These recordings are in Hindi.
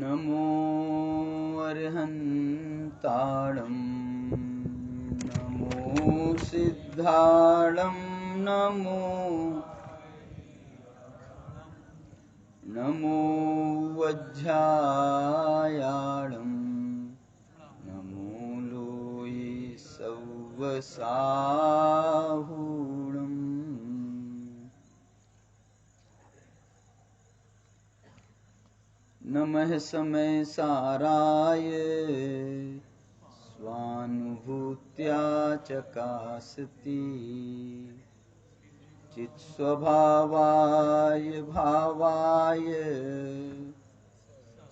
नमो अर्हन्ताणं नमो सिद्धाणं नमो वज्झायाणं नमो लोये सव्वसाहूणम्। नमः समय साराय स्वानुभूत्या चकासति चित्स्वभावाय भावाय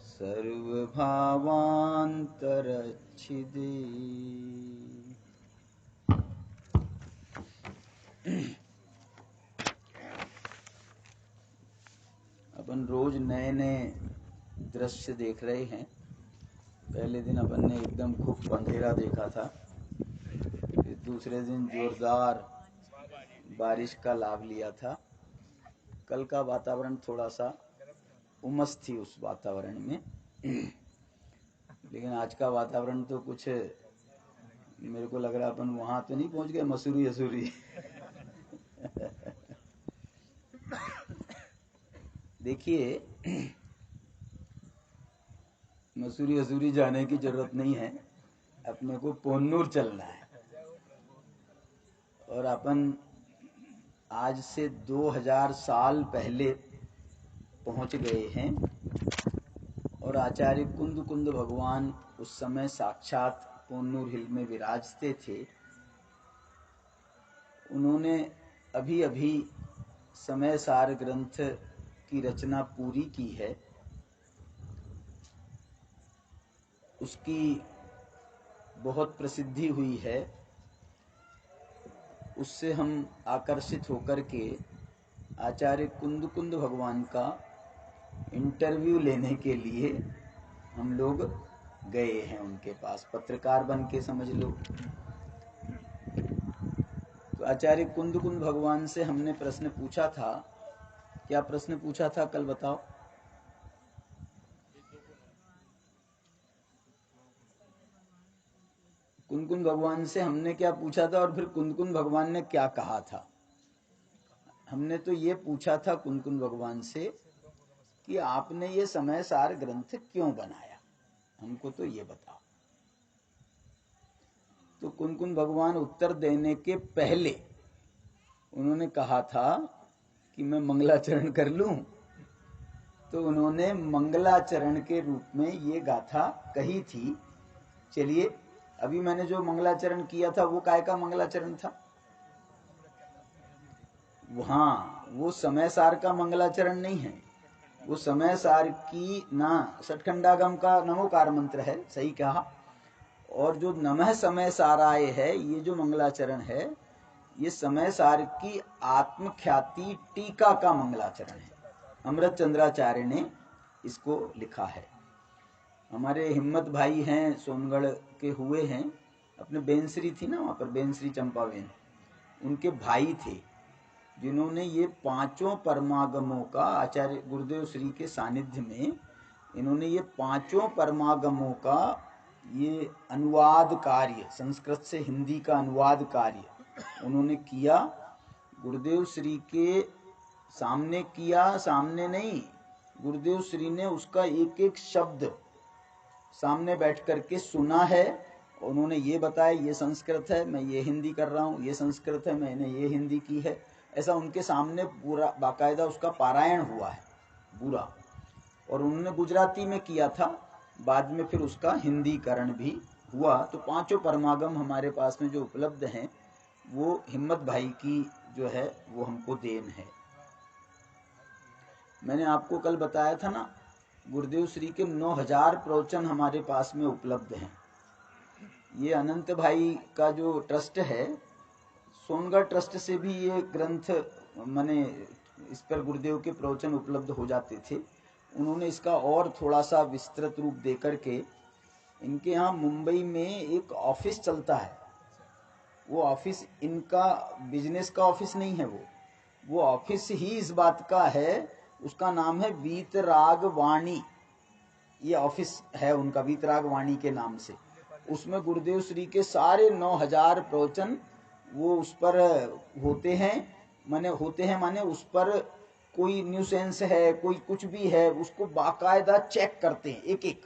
सर्वभावान्तरच्छिदे। अपन रोज नए नए दृश्य देख रहे हैं। पहले दिन अपन ने एकदम खूब अंधेरा देखा था, फिर दूसरे दिन जोरदार बारिश का लाभ लिया था। कल का वातावरण थोड़ा सा उमस थी उस वातावरण में, लेकिन आज का वातावरण तो कुछ मेरे को लग रहा अपन वहां तो नहीं पहुंच गए मसूरी असूरी। देखिए, मसूरी असूरी जाने की जरूरत नहीं है, अपने को पोन्नूर चलना है। और अपन आज से 2000 साल पहले पहुंच गए हैं और आचार्य कुंद कुंद भगवान उस समय साक्षात पोन्नूर हिल में विराजते थे। उन्होंने अभी अभी समय सार ग्रंथ की रचना पूरी की है। उसकी बहुत प्रसिद्धि हुई है। उससे हम आकर्षित होकर के आचार्य कुंद कुंद भगवान का इंटरव्यू लेने के लिए हम लोग गए हैं उनके पास, पत्रकार बन के समझ लो। तो आचार्य कुंद कुंद भगवान से हमने प्रश्न पूछा था। क्या प्रश्न पूछा था कल बताओ? कुंद कुंद भगवान से हमने क्या पूछा था और फिर कुंद कुंद भगवान ने क्या कहा था? हमने तो ये पूछा था कुंद कुंद भगवान से कि आपने ये समय सार ग्रंथ क्यों बनाया, हमको तो ये बताओ। तो कुंद कुंद भगवान उत्तर देने के पहले उन्होंने कहा था कि मैं मंगलाचरण कर लूं। तो उन्होंने मंगलाचरण के रूप में ये गाथा कही थी। चलिए, अभी मैंने जो मंगलाचरण किया था वो काय का मंगलाचरण था? हाँ, वो समय सार का मंगलाचरण नहीं है। वो समय सार की ना सठखंडागम का नमोकार मंत्र है, सही कहा। और जो नमः समय साराय है, ये जो मंगलाचरण है, ये समय सार की आत्मख्याति टीका का मंगलाचरण है। अमृत चंद्राचार्य ने इसको लिखा है। हमारे हिम्मत भाई हैं, सोनगढ़ के हुए हैं, अपने बेनश्री थी ना वहां पर, बेनश्री चंपावेन, उनके भाई थे जिन्होंने ये पांचों परमागमों का आचार्य गुरुदेव श्री के सानिध्य में इन्होंने ये पांचों परमागमों का ये अनुवाद कार्य, संस्कृत से हिंदी का अनुवाद कार्य उन्होंने किया। गुरुदेव श्री के सामने किया, सामने नहीं, गुरुदेव श्री ने उसका एक एक शब्द सामने बैठ करके सुना है। उन्होंने ये बताया ये संस्कृत है, मैं ये हिंदी कर रहा हूँ, ये संस्कृत है, मैंने ये हिंदी की है। ऐसा उनके सामने पूरा बाकायदा उसका पारायण हुआ है पूरा। और उन्होंने गुजराती में किया था, बाद में फिर उसका हिंदीकरण भी हुआ। तो पांचों परमागम हमारे पास में जो उपलब्ध हैं वो हिम्मत भाई की जो है वो हमको देन है। मैंने आपको कल बताया था ना, गुरुदेव श्री के 9000 प्रवचन हमारे पास में उपलब्ध हैं। ये अनंत भाई का जो ट्रस्ट है, सोनगढ़ ट्रस्ट से भी ये ग्रंथ माने इस पर गुरुदेव के प्रवचन उपलब्ध हो जाते थे। उन्होंने इसका और थोड़ा सा विस्तृत रूप दे करके, इनके यहाँ मुंबई में एक ऑफिस चलता है। वो ऑफिस इनका बिजनेस का ऑफिस नहीं है, वो ऑफिस ही इस बात का है। उसका नाम है वीतराग वाणी। ये ऑफिस है उनका वीतराग वाणी के नाम से, उसमें गुरुदेव श्री के सारे 9000 प्रवचन वो उस पर होते हैं। माने उस पर कोई न्यूसेंस है, कोई कुछ भी है, उसको बाकायदा चेक करते हैं एक एक।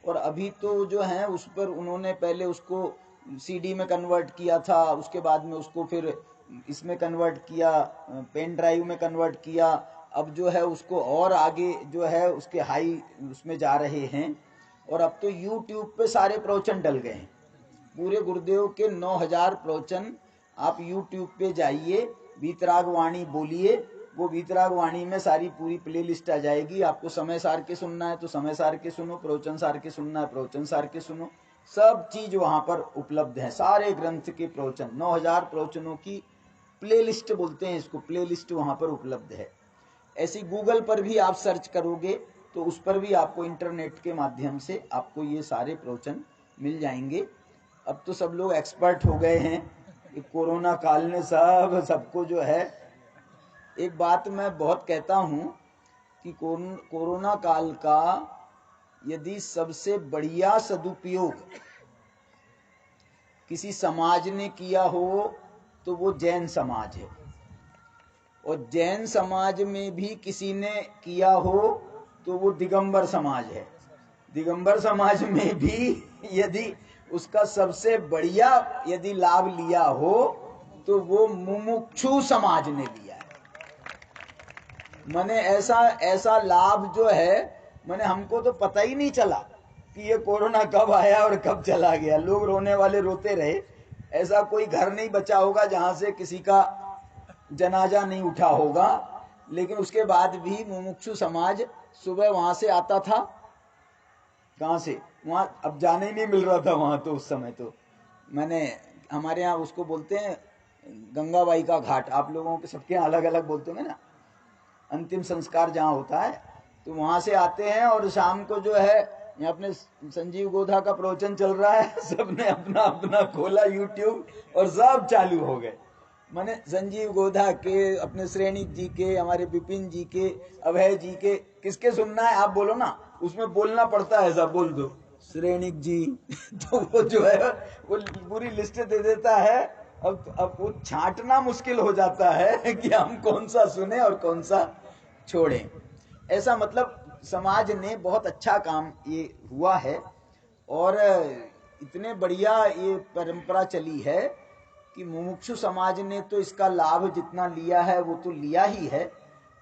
और अभी तो जो है उस पर उन्होंने पहले उसको सीडी में कन्वर्ट किया था, उसके बाद में उसको फिर इसमें कन्वर्ट किया, पेन ड्राइव में कन्वर्ट किया। अब जो है उसको और आगे जो है उसके हाई उसमें जा रहे हैं। और अब तो YouTube पे सारे प्रवचन डल गए हैं, पूरे गुरुदेव के 9000 प्रवचन। आप YouTube पे जाइए, वीतराग वाणी बोलिए, वो वीतराग वाणी में सारी पूरी प्लेलिस्ट आ जाएगी। आपको समय सार के सुनना है तो समय सार के सुनो, प्रवचन सार के सुनना है प्रवचन सार के सुनो, सब चीज वहां पर उपलब्ध है। सारे ग्रंथ के प्रवचन, 9000 प्रवचनों की प्लेलिस्ट बोलते हैं इसको, प्लेलिस्ट वहां पर उपलब्ध है। ऐसी गूगल पर भी आप सर्च करोगे तो उस पर भी आपको इंटरनेट के माध्यम से आपको ये सारे प्रवचन मिल जाएंगे। अब तो सब लोग एक्सपर्ट हो गए हैं, कोरोना काल ने सबको जो है, एक बात मैं बहुत कहता हूं कि कोरोना काल का यदि सबसे बढ़िया सदुपयोग किसी समाज ने किया हो तो वो जैन समाज है। और जैन समाज में भी किसी ने किया हो तो वो दिगंबर समाज है। दिगंबर समाज में भी यदि उसका सबसे बढ़िया यदि लाभ लिया हो तो वो मुमुक्षु समाज ने लिया है। माने ऐसा लाभ जो है, माने हमको तो पता ही नहीं चला कि ये कोरोना कब आया और कब चला गया। लोग रोने वाले रोते रहे, ऐसा कोई घर नहीं बचा होगा जहां से किसी का जनाजा नहीं उठा होगा। लेकिन उसके बाद भी मुमुक्षु समाज सुबह वहां से आता था, कहां से, वहां अब जाने ही नहीं मिल रहा था वहां तो उस समय तो। मैंने हमारे यहाँ उसको बोलते हैं गंगाबाई का घाट, आप लोगों के सबके यहाँ अलग अलग बोलते होंगे ना, अंतिम संस्कार जहाँ होता है तो वहां से आते हैं। और शाम को जो है यहाँ अपने संजीव गोधा का प्रवचन चल रहा है, सबने अपना अपना खोला यूट्यूब और सब चालू हो गए। माने संजीव गोधा के, अपने श्रेणिक जी के, हमारे विपिन जी के, अभय जी के, किसके सुनना है आप बोलो ना, उसमें बोलना पड़ता है, ऐसा बोल दो श्रेणिक जी तो वो जो है वो पूरी लिस्ट दे देता है। अब वो छांटना मुश्किल हो जाता है कि हम कौन सा सुने और कौन सा छोड़ें। ऐसा मतलब समाज ने बहुत अच्छा काम ये हुआ है। और इतने बढ़िया ये परंपरा चली है कि मुमुक्षु समाज ने तो इसका लाभ जितना लिया है वो तो लिया ही है,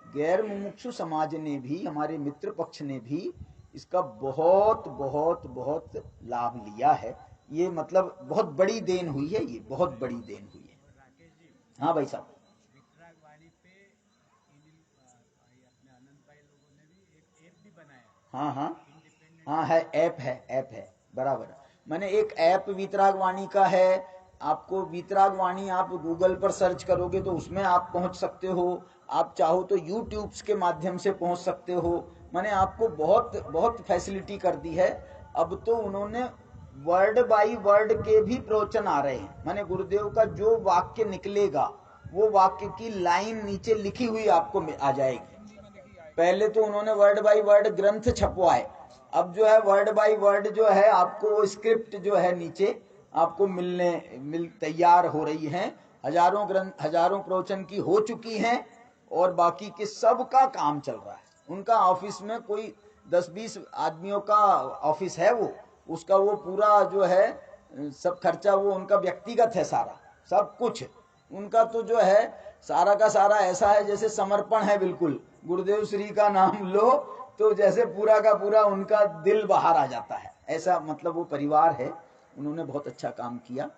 गैर मुमुक्षु समाज ने भी, हमारे मित्र पक्ष ने भी इसका बहुत बहुत बहुत लाभ लिया है। ये मतलब बहुत बड़ी देन हुई है, ये बहुत बड़ी देन हुई है। हाँ भाई साहब, हाँ हाँ हाँ, है ऐप, है बराबर। मैंने एक ऐप वीतराग वाणी का है, आपको वीतराग वाणी आप गूगल पर सर्च करोगे तो उसमें आप पहुंच सकते हो। आप चाहो तो यूट्यूब के माध्यम से पहुंच सकते हो। मैंने आपको बहुत बहुत फैसिलिटी कर दी है। अब तो उन्होंने वर्ड बाय वर्ड के भी प्रवचन आ रहे हैं। माने गुरुदेव का जो वाक्य निकलेगा वो वाक्य की लाइन नीचे लिखी हुई आपको आ जाएगी। पहले तो उन्होंने वर्ड बाय वर्ड ग्रंथ छपवाए, अब जो है वर्ड बाय वर्ड जो है आपको स्क्रिप्ट जो है नीचे आपको मिल तैयार हो रही है। हजारों ग्रंथ, हजारों प्रवचन की हो चुकी हैं और बाकी के सब का काम चल रहा है। उनका ऑफिस में कोई 10-20 आदमियों का ऑफिस है, वो उसका वो पूरा जो है सब खर्चा वो उनका व्यक्तिगत है, सारा सब कुछ उनका तो जो है सारा का सारा ऐसा है जैसे समर्पण है बिल्कुल। गुरुदेव श्री का नाम लो तो जैसे पूरा का पूरा उनका दिल बाहर आ जाता है, ऐसा मतलब वो परिवार है। उन्होंने बहुत अच्छा काम किया।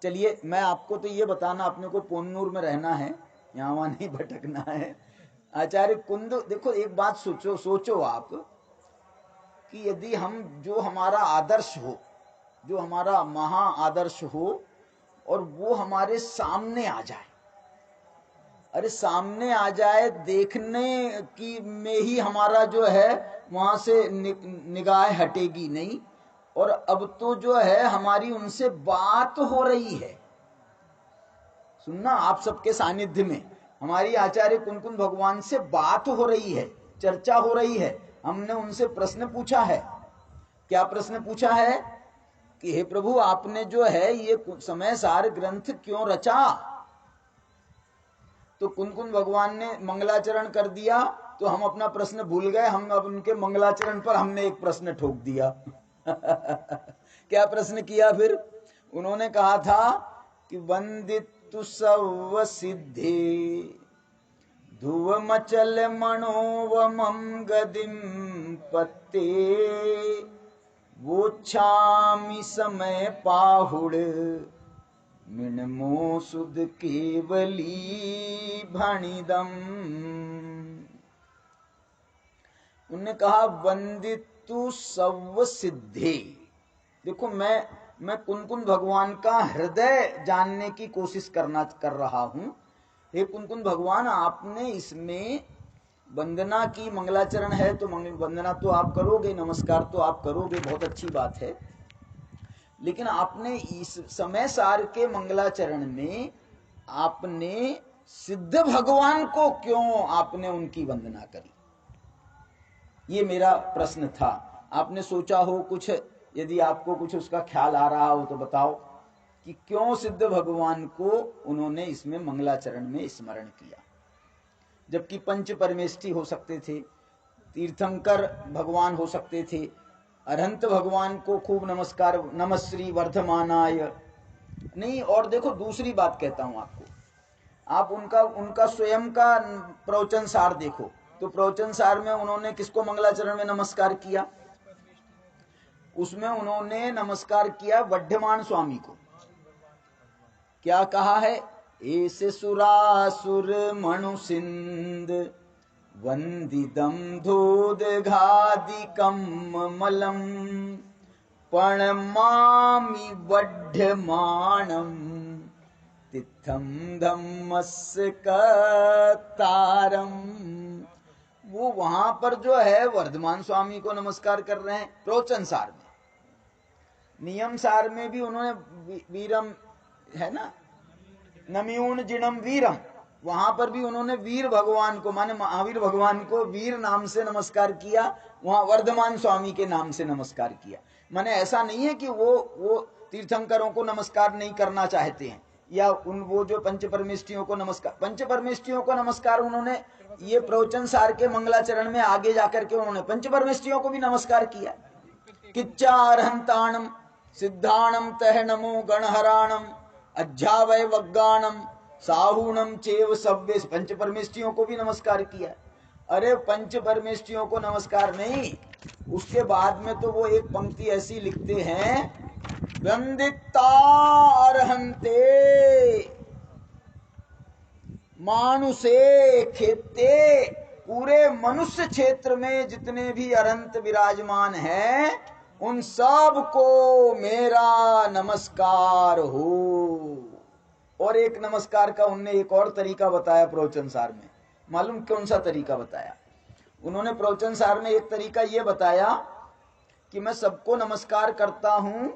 चलिए, मैं आपको तो ये बताना, अपने को पोन्नूर में रहना है, यहाँ वहाँ नहीं भटकना है। आचार्य कुंद, देखो एक बात सोचो आप कि यदि हम, जो हमारा आदर्श हो, जो हमारा महा आदर्श हो और वो हमारे सामने आ जाए, अरे सामने आ जाए, देखने की में ही हमारा जो है वहां से निगाह हटेगी नहीं। और अब तो जो है हमारी उनसे बात हो रही है, सुनना आप सबके सानिध्य में हमारी आचार्य कुंकुन भगवान से बात हो रही है, चर्चा हो रही है। हमने उनसे प्रश्न पूछा है, क्या प्रश्न पूछा है कि हे प्रभु, आपने जो है ये समय सार ग्रंथ क्यों रचा? तो कुंद भगवान ने मंगलाचरण कर दिया, तो हम अपना प्रश्न भूल गए। हम अब उनके मंगलाचरण पर हमने एक प्रश्न ठोक दिया। क्या प्रश्न किया फिर? उन्होंने कहा था कि वंदितु सव सिद्धि ध्रुव मचल मनोवमं गदिम पत्ते वोच्छामि समय पाहुड़ मिनमो सुद केवली भणिदम। उन्होंने कहा वंदितु सव सिद्धि। देखो, मैं कुंद भगवान का हृदय जानने की कोशिश कर रहा हूं। हे कुंद भगवान, आपने इसमें वंदना की, मंगलाचरण है तो वंदना तो आप करोगे, नमस्कार तो आप करोगे, बहुत अच्छी बात है। लेकिन आपने इस समय सार के मंगलाचरण में आपने सिद्ध भगवान को क्यों आपने उनकी वंदना करी? ये मेरा प्रश्न था। आपने सोचा हो कुछ, यदि आपको कुछ उसका ख्याल आ रहा हो तो बताओ कि क्यों सिद्ध भगवान को उन्होंने इसमें मंगलाचरण में स्मरण किया, जबकि पंच परमेष्ठी हो सकते थे, तीर्थंकर भगवान हो सकते थे, अरहंत भगवान को खूब नमस्कार, नमश्री वर्धमानाय नहीं। और देखो, दूसरी बात कहता हूं आपको, आप उनका स्वयं का प्रवचन सार देखो, तो प्रवचन सार में उन्होंने किसको मंगलाचरण में नमस्कार किया? उसमें उन्होंने नमस्कार किया वड्ढमान स्वामी को। क्या कहा है? ऐसे सुरासुर मनु सिंध वंदिदम धोदघादिकम मलम प्रणमामि वड्ढमाणम तिथम धम्मस्य कतारम। वो वहां पर जो है वर्धमान स्वामी को नमस्कार कर रहे हैं प्रवचन सार में। नियम सार में भी उन्होंने वीरम है ना, नम्यून जिणम वीरम, वहां पर भी उन्होंने वीर भगवान को, माने महावीर भगवान को वीर नाम से नमस्कार किया, वहां वर्धमान स्वामी के नाम से नमस्कार किया। माने ऐसा नहीं है कि वो तीर्थंकरों को नमस्कार नहीं करना चाहते हैं, या वो जो पंच परमेष्ठियों को नमस्कार, पंच परमेष्ठियों को नमस्कार उन्होंने ये प्रवचन सार के मंगलाचरण में आगे जाकर के उन्होंने पंच परमेष्ठियों को भी नमस्कार किया। किच्चा अर्हंताणम सिद्धाणम तह नमो गणहराणम अध्यावय वग्गाणम साहूणम चेव सव्य, पंच परमेष्ठियों को भी नमस्कार किया। अरे पंच परमेष्ठियों को नमस्कार नहीं, उसके बाद में तो वो एक पंक्ति ऐसी लिखते हैं, वंदिता अर्हंते मानुषे खेते, पूरे मनुष्य क्षेत्र में जितने भी अरहंत विराजमान हैं उन सब को मेरा नमस्कार हो। और एक नमस्कार का उनने एक और तरीका बताया प्रवचन सार में। मालूम कौन सा तरीका बताया? उन्होंने प्रवचन सार में एक तरीका यह बताया कि मैं सबको नमस्कार करता हूं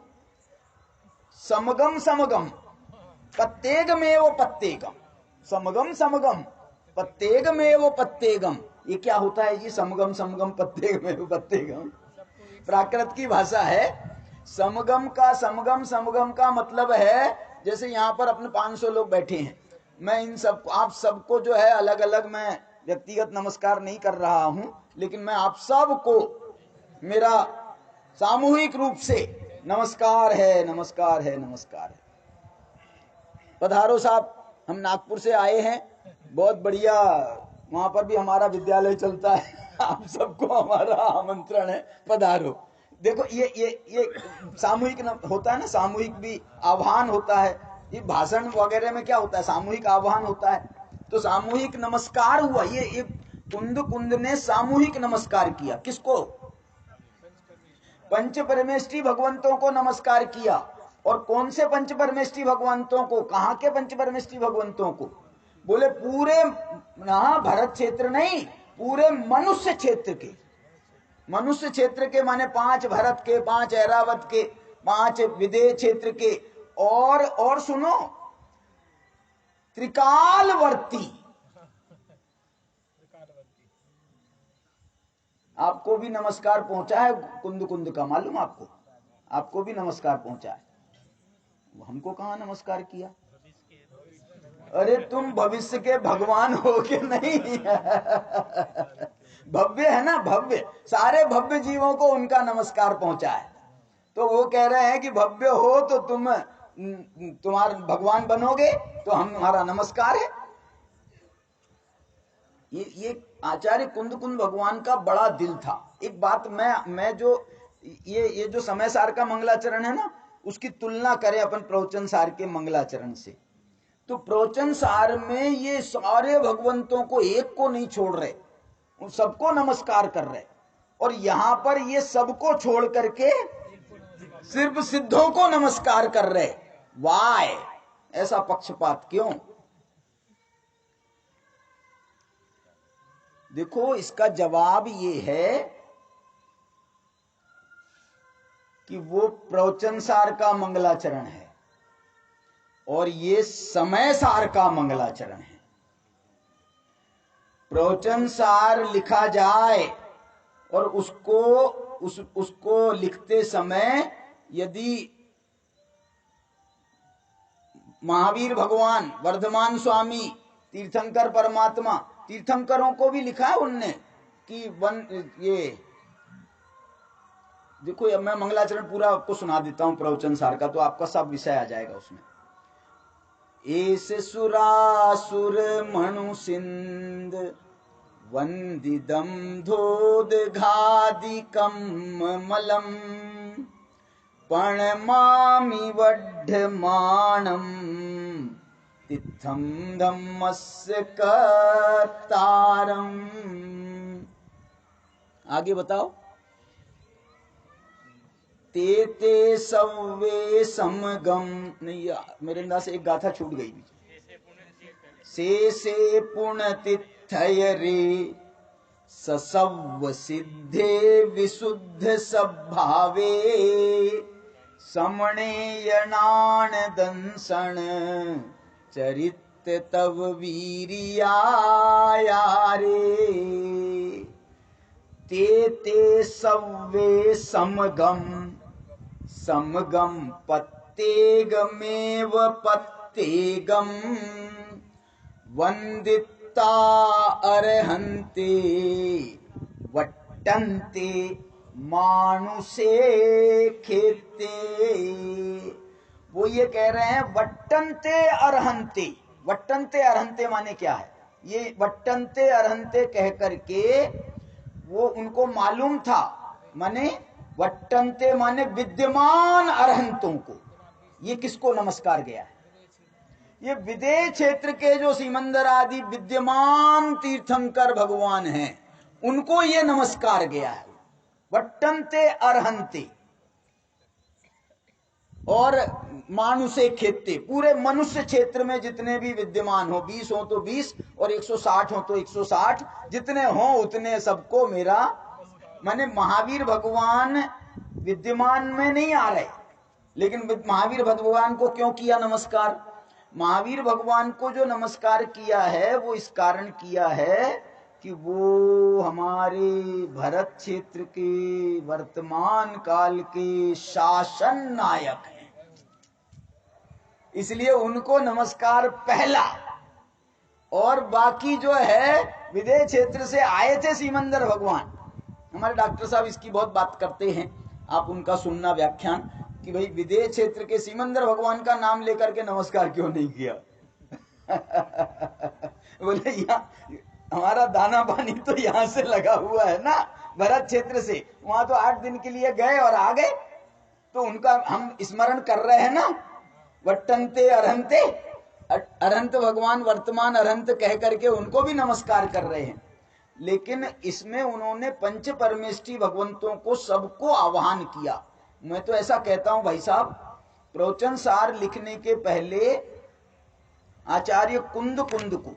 समगम समगम पत्तेगमेव पत्तेगम, समगम समगम पत्तेगमेव पत्तेगम। ये क्या होता है जी? समगम समगम पत्तेगमेव पत्तेगम प्राकृत की भाषा है। समगम समगम का मतलब है, जैसे यहाँ पर अपने 500 लोग बैठे हैं, मैं इन सब, आप सबको जो है अलग अलग मैं व्यक्तिगत नमस्कार नहीं कर रहा हूं, लेकिन मैं आप सबको मेरा सामूहिक रूप से नमस्कार है, नमस्कार है, नमस्कार है। पधारो साहब, हम नागपुर से आए हैं, बहुत बढ़िया, वहां पर भी हमारा विद्यालय चलता है, आप सबको हमारा आमंत्रण है, पधारो। देखो ये सामूहिक होता है ना, सामूहिक भी आह्वान होता है। ये भाषण वगैरह में क्या होता है? सामूहिक आह्वान होता है। तो सामूहिक नमस्कार हुआ, ये कुंद ने सामूहिक नमस्कार किया। किसको? पंच परमेष्ठी भगवंतों को नमस्कार किया। और कौन से पंच परमेष्ठी भगवंतों को? कहां के पंच परमेष्ठी भगवंतों को? बोले पूरे भरत क्षेत्र नहीं, पूरे मनुष्य क्षेत्र के। मनुष्य क्षेत्र के माने 5 भरत के, 5 ऐरावत के, 5 विदेह क्षेत्र के, और सुनो, त्रिकालवर्ती। आपको भी नमस्कार पहुंचा है कुंद कुंद का, मालूम आपको? आपको भी नमस्कार पहुंचा है, हमको कहाँ नमस्कार किया? अरे तुम भविष्य के भगवान हो के नहीं भव्य है ना, भव्य, सारे भव्य जीवों को उनका नमस्कार पहुंचा है। तो वो कह रहे हैं कि भव्य हो तो तुम्हारे भगवान बनोगे, तो हमारा नमस्कार है। ये आचार्य कुंद कुंद भगवान का बड़ा दिल था। एक बात मैं जो ये जो समय सार का मंगलाचरण है ना, उसकी तुलना करें अपन प्रवचन सार के मंगलाचरण से, तो प्रवचन सार में ये सारे भगवंतों को एक को नहीं छोड़ रहे, उन सबको नमस्कार कर रहे, और यहां पर ये सबको छोड़ करके सिर्फ सिद्धों को नमस्कार कर रहे। वाय, ऐसा पक्षपात क्यों? देखो इसका जवाब ये है कि वो प्रवचन सार का मंगलाचरण है और ये समय सार का मंगलाचरण है। प्रवचन सार लिखा जाए और उसको लिखते समय यदि महावीर भगवान, वर्धमान स्वामी, तीर्थंकर परमात्मा, तीर्थंकरों को भी लिखा है उनने कि ये देखो, मैं मंगलाचरण पूरा आपको सुना देता हूं प्रवचन सार का, तो आपका सब विषय आ जाएगा उसमें। एस सुरासुर मणु सिंध वंदिदम धोदघादिकम मलम प्रणमामि वड्ढमाणम तिथम धम्मस्य कर्तारम। आगे बताओ। ते ते सव्वे समगम, नहीं मेरे अंदाज से एक गाथा छूट गई भी। से पुण्यतिथय रे ससव्व सिद्धे विशुद्ध सद्भावे समणे यणान दंसन चरित तव वीरिया रे। ते सव्वे समगम, समगम पत्तेगमेव पत्तेगम वंदिता अर्हन्ते वट्टन्ते मानुषे खेते। वो ये कह रहे हैं वट्टन्ते अर्हन्ते। वट्टन्ते अर्हन्ते माने क्या है? ये वट्टन्ते अर्हन्ते कह करके वो उनको मालूम था, माने वट्टन्ते माने विद्यमान अर्हंतों को। ये किसको नमस्कार गया है? ये विदेह क्षेत्र के जो सीमंदर आदि विद्यमान तीर्थंकर भगवान हैं, उनको ये नमस्कार गया है। वट्टन्ते अर्हन्ते और मानुषे खेते, पूरे मनुष्य क्षेत्र में जितने भी विद्यमान हो, 20 हो तो 20 और 160 हो तो 160, जितने हो उतने सबको मेरा, माने महावीर भगवान विद्यमान में नहीं आ रहे, लेकिन महावीर भगवान को क्यों किया नमस्कार? महावीर भगवान को जो नमस्कार किया है वो इस कारण किया है कि वो हमारे भरत क्षेत्र के वर्तमान काल के शासन नायक हैं, इसलिए उनको नमस्कार पहला। और बाकी जो है विदेह क्षेत्र से आए थे सीमंदर भगवान। हमारे डॉक्टर साहब इसकी बहुत बात करते हैं, आप उनका सुनना व्याख्यान, कि भाई विदेह क्षेत्र के सीमंदर भगवान का नाम लेकर के नमस्कार क्यों नहीं किया? बोले यहाँ हमारा दाना पानी तो यहाँ से लगा हुआ है ना, भरत क्षेत्र से। वहां तो 8 दिन के लिए गए और आ गए, तो उनका हम स्मरण कर रहे हैं ना। वट्टन्ते अर्हन्ते, अर्हंत भगवान वर्तमान अर्हंत कह करके उनको भी नमस्कार कर रहे हैं। लेकिन इसमें उन्होंने पंच परमेष्ठी भगवंतों को सबको आह्वान किया। मैं तो ऐसा कहता हूं भाई साहब, प्रवचन सार लिखने के पहले आचार्य कुंद को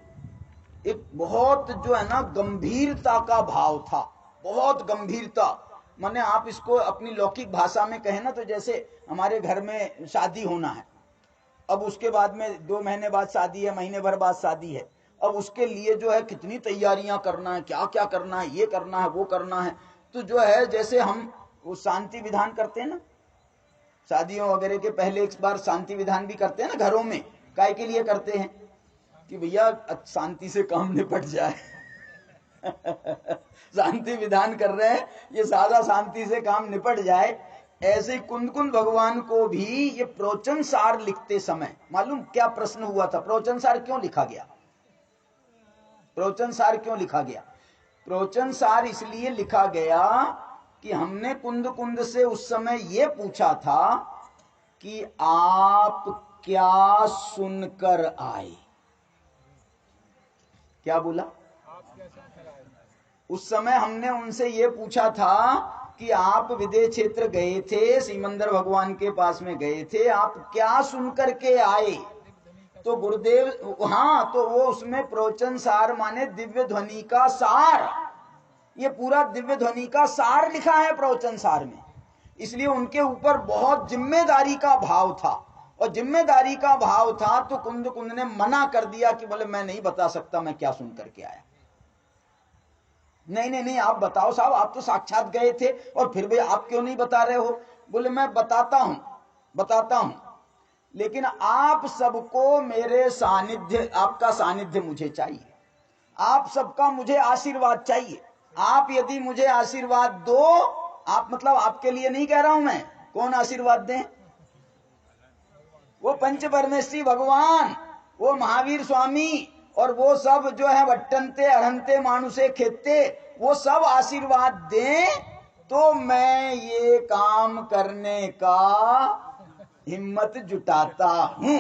एक बहुत जो है ना गंभीरता का भाव था, बहुत गंभीरता। माने आप इसको अपनी लौकिक भाषा में कहें ना, तो जैसे हमारे घर में शादी होना है, अब उसके बाद में 2 महीने बाद शादी है, महीने भर बाद शादी है, अब उसके लिए जो है कितनी तैयारियां करना है, क्या क्या करना है, ये करना है, वो करना है। तो जो है जैसे हम वो शांति विधान करते हैं ना, शादियों वगैरह के पहले एक बार शांति विधान भी करते हैं ना घरों में, काय के लिए करते हैं कि भैया शांति से काम निपट जाए। शांति विधान कर रहे हैं, ये सादा शांति से काम निपट जाए। ऐसे कुंद भगवान को भी ये प्रवचन सार लिखते समय मालूम क्या प्रश्न हुआ था? प्रवचन सार क्यों लिखा गया? प्रवचन सार क्यों लिखा गया? प्रवचन सार इसलिए लिखा गया कि हमने कुंद से उस समय ये पूछा था कि आप क्या सुनकर आए। क्या बोला? उस समय हमने उनसे ये पूछा था कि आप विदेह क्षेत्र गए थे, सिमंदर भगवान के पास में गए थे, आप क्या सुनकर के आए? तो गुरुदेव, हाँ, तो वो उसमें प्रवचन सार माने दिव्य ध्वनि का सार, ये पूरा दिव्य ध्वनि का सार लिखा है प्रवचन सार में। इसलिए उनके ऊपर बहुत जिम्मेदारी का भाव था, और जिम्मेदारी का भाव था तो कुंद ने मना कर दिया कि बोले मैं नहीं बता सकता मैं क्या सुन करके आया। नहीं नहीं नहीं, आप बताओ साहब, आप तो साक्षात गए थे और फिर भी आप क्यों नहीं बता रहे हो? बोले मैं बताता हूं, लेकिन आप सबको मेरे सानिध्य, आपका सानिध्य मुझे चाहिए, आप सबका मुझे आशीर्वाद चाहिए। आप यदि मुझे आशीर्वाद दो, आप मतलब आपके लिए नहीं कह रहा हूं मैं, कौन आशीर्वाद दें? वो पंच परमेश्वरी भगवान, वो महावीर स्वामी, और वो सब जो है वट्टनते अरहंते मानुषे खेते, वो सब आशीर्वाद दें तो मैं ये काम करने का हिम्मत जुटाता हूं।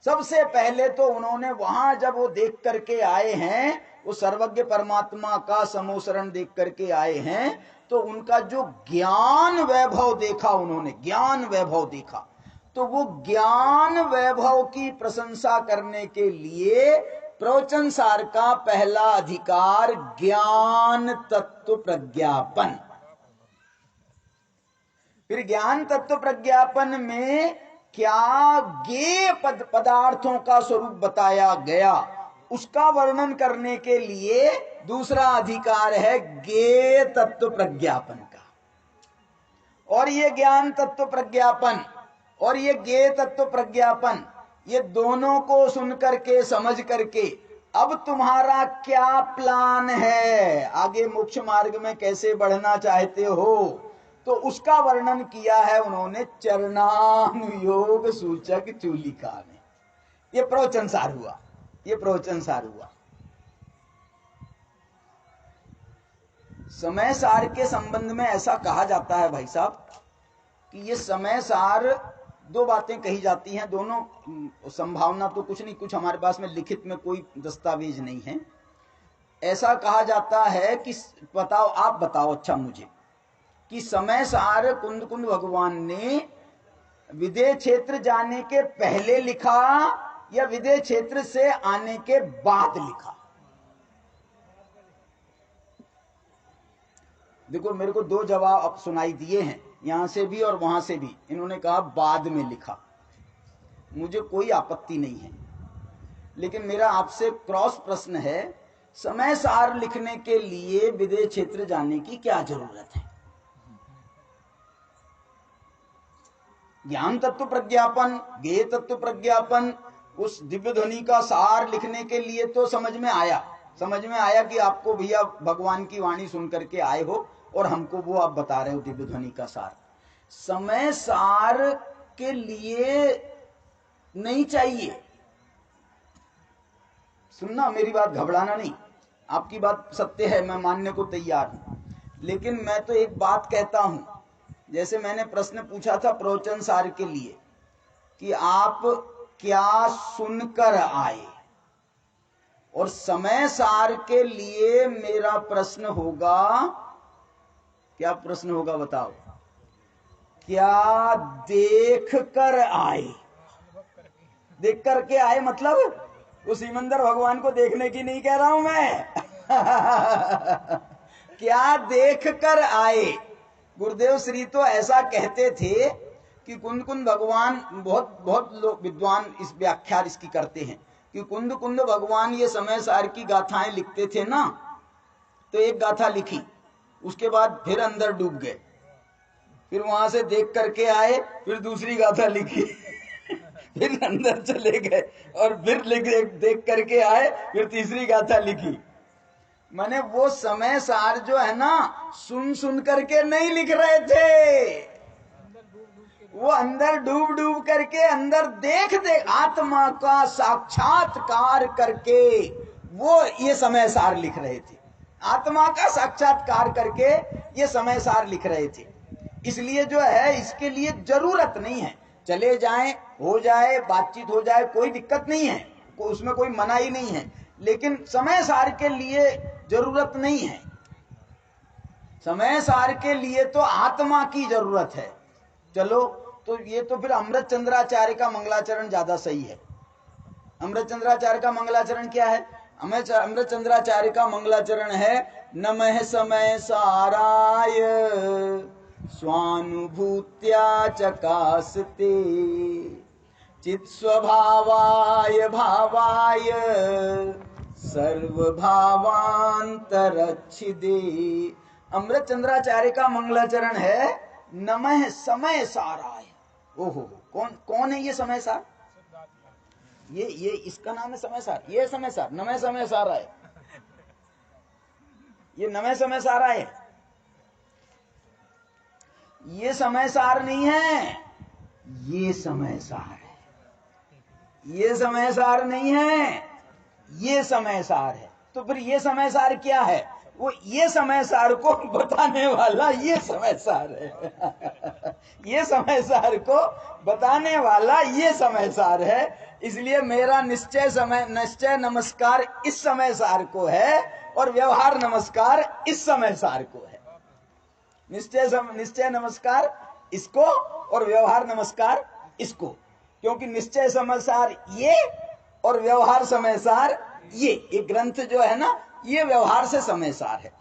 सबसे पहले तो उन्होंने वहां जब वो देख करके आए हैं, वो सर्वज्ञ परमात्मा का समोसरण देख करके आए हैं, तो उनका जो ज्ञान वैभव देखा उन्होंने, ज्ञान वैभव देखा, तो वो ज्ञान वैभव की प्रशंसा करने के लिए प्रवचन सार का पहला अधिकार ज्ञान तत्व प्रज्ञापन। फिर ज्ञान तत्व प्रज्ञापन में क्या ज्ञेय पदार्थों का स्वरूप बताया गया, उसका वर्णन करने के लिए दूसरा अधिकार है ज्ञेय तत्व प्रज्ञापन का। और ये ज्ञान तत्व प्रज्ञापन और ये ज्ञेय तत्व प्रज्ञापन, ये दोनों को सुन करके समझ करके अब तुम्हारा क्या प्लान है, आगे मोक्ष मार्ग में कैसे बढ़ना चाहते हो, तो उसका वर्णन किया है उन्होंने चरणानुयोग सूचक चूलिका में। ये प्रवचन सार हुआ, ये प्रवचन सार हुआ। समय सार के संबंध में ऐसा कहा जाता है भाई साहब कि ये समय सार, दो बातें कही जाती हैं, दोनों संभावना तो कुछ नहीं, कुछ हमारे पास में लिखित में कोई दस्तावेज नहीं है। ऐसा कहा जाता है कि बताओ, आप बताओ अच्छा मुझे, कि समय सार कुंद भगवान ने विदेह क्षेत्र जाने के पहले लिखा या विदेह क्षेत्र से आने के बाद लिखा? देखो मेरे को दो जवाब सुनाई दिए हैं, यहां से भी और वहां से भी। इन्होंने कहा बाद में लिखा, मुझे कोई आपत्ति नहीं है, लेकिन मेरा आपसे क्रॉस प्रश्न है, समय सार लिखने के लिए विदेह क्षेत्र जाने की क्या जरूरत है? ज्ञान तत्व प्रज्ञापन, ज्ञेय तत्व प्रज्ञापन, उस दिव्य ध्वनि का सार लिखने के लिए तो समझ में आया कि आपको भैया भगवान की वाणी सुन करके आए हो और हमको वो आप बता रहे हो दिव्य ध्वनि का सार। समय सार के लिए नहीं चाहिए, सुनना मेरी बात, घबराना नहीं, आपकी बात सत्य है, मैं मानने को तैयार हूं, लेकिन मैं तो एक बात कहता हूं, जैसे मैंने प्रश्न पूछा था प्रवचन सार के लिए कि आप क्या सुनकर आए, और समय सार के लिए मेरा प्रश्न होगा, क्या प्रश्न होगा बताओ? क्या देख कर आए? देख करके आए मतलब उस सिमंदर भगवान को देखने की नहीं कह रहा हूं मैं। क्या देख कर आए? गुरुदेव श्री तो ऐसा कहते थे कि कुंद भगवान, बहुत लोग विद्वान इस व्याख्या इसकी करते हैं कि कुंद भगवान ये समय सार की गाथाएं लिखते थे ना, तो एक गाथा लिखी उसके बाद फिर अंदर डूब गए, फिर वहां से देख करके आए, फिर दूसरी गाथा लिखी फिर अंदर चले गए और फिर देख करके आए, फिर तीसरी गाथा लिखी। माने वो समय सार जो है ना, सुन सुन करके नहीं लिख रहे थे, वो अंदर डूब डूब करके, अंदर देख आत्मा का साक्षात्कार करके वो ये समय सार लिख रहे थे। आत्मा का साक्षात्कार करके ये समय सार लिख रहे थे। इसलिए जो है, इसके लिए जरूरत नहीं है, चले जाएं, हो जाए, बातचीत हो जाए, कोई दिक्कत नहीं है, उसमें कोई मनाही नहीं है, लेकिन समय सार के लिए जरूरत नहीं है। समय सार के लिए तो आत्मा की जरूरत है। चलो, तो ये तो फिर अमृत चंद्राचार्य का मंगलाचरण ज्यादा सही है। अमृत चंद्राचार्य का मंगलाचरण क्या है? अमृत चंद्राचार्य का मंगलाचरण है, नमः समय साराय स्वानुभूत्या चकासते चित् स्वभावाय भावाय सर्वभावांतरच्छिदे। अमृत चंद्राचार्य का मंगलाचरण है, नमः समय साराय। ओहो, कौन है ये समय सार? ये इसका नाम है समय सार। ये समय सार, नमः समय साराय, ये नमः समय साराय है। ये समय सार नहीं है, ये समय सार है। ये समय सार नहीं है, ये समय सार है। तो फिर ये समय सार क्या है? वो ये समय सार को बताने वाला ये समय सार है ये समय सार को बताने वाला ये समय सार है। इसलिए मेरा निश्चय नमस्कार इस समय सार को है, और व्यवहार नमस्कार इस समय सार को है। निश्चय नमस्कार इसको और व्यवहार नमस्कार इसको, क्योंकि निश्चय समयसार ये और व्यवहार समयसार ये ग्रंथ जो है ना, ये व्यवहार से समयसार है,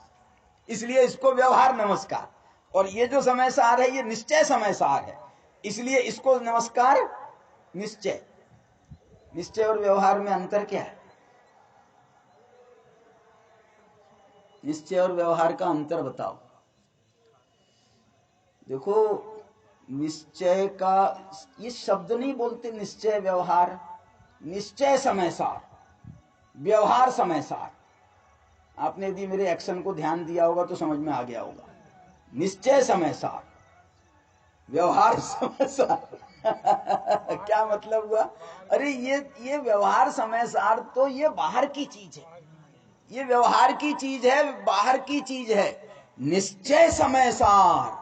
इसलिए इसको व्यवहार नमस्कार। और ये जो समयसार है, ये निश्चय समयसार है, इसलिए इसको नमस्कार निश्चय। निश्चय और व्यवहार में अंतर क्या है? निश्चय और व्यवहार का अंतर बताओ। देखो, निश्चय का ये शब्द नहीं बोलते, निश्चय व्यवहार। निश्चय समयसार, व्यवहार समयसार। आपने यदि मेरे एक्शन को ध्यान दिया होगा तो समझ में आ गया होगा। निश्चय समयसार, व्यवहार समयसार क्या मतलब हुआ? अरे ये व्यवहार समयसार तो ये बाहर की चीज है, ये व्यवहार की चीज है, बाहर की चीज है। निश्चय समयसार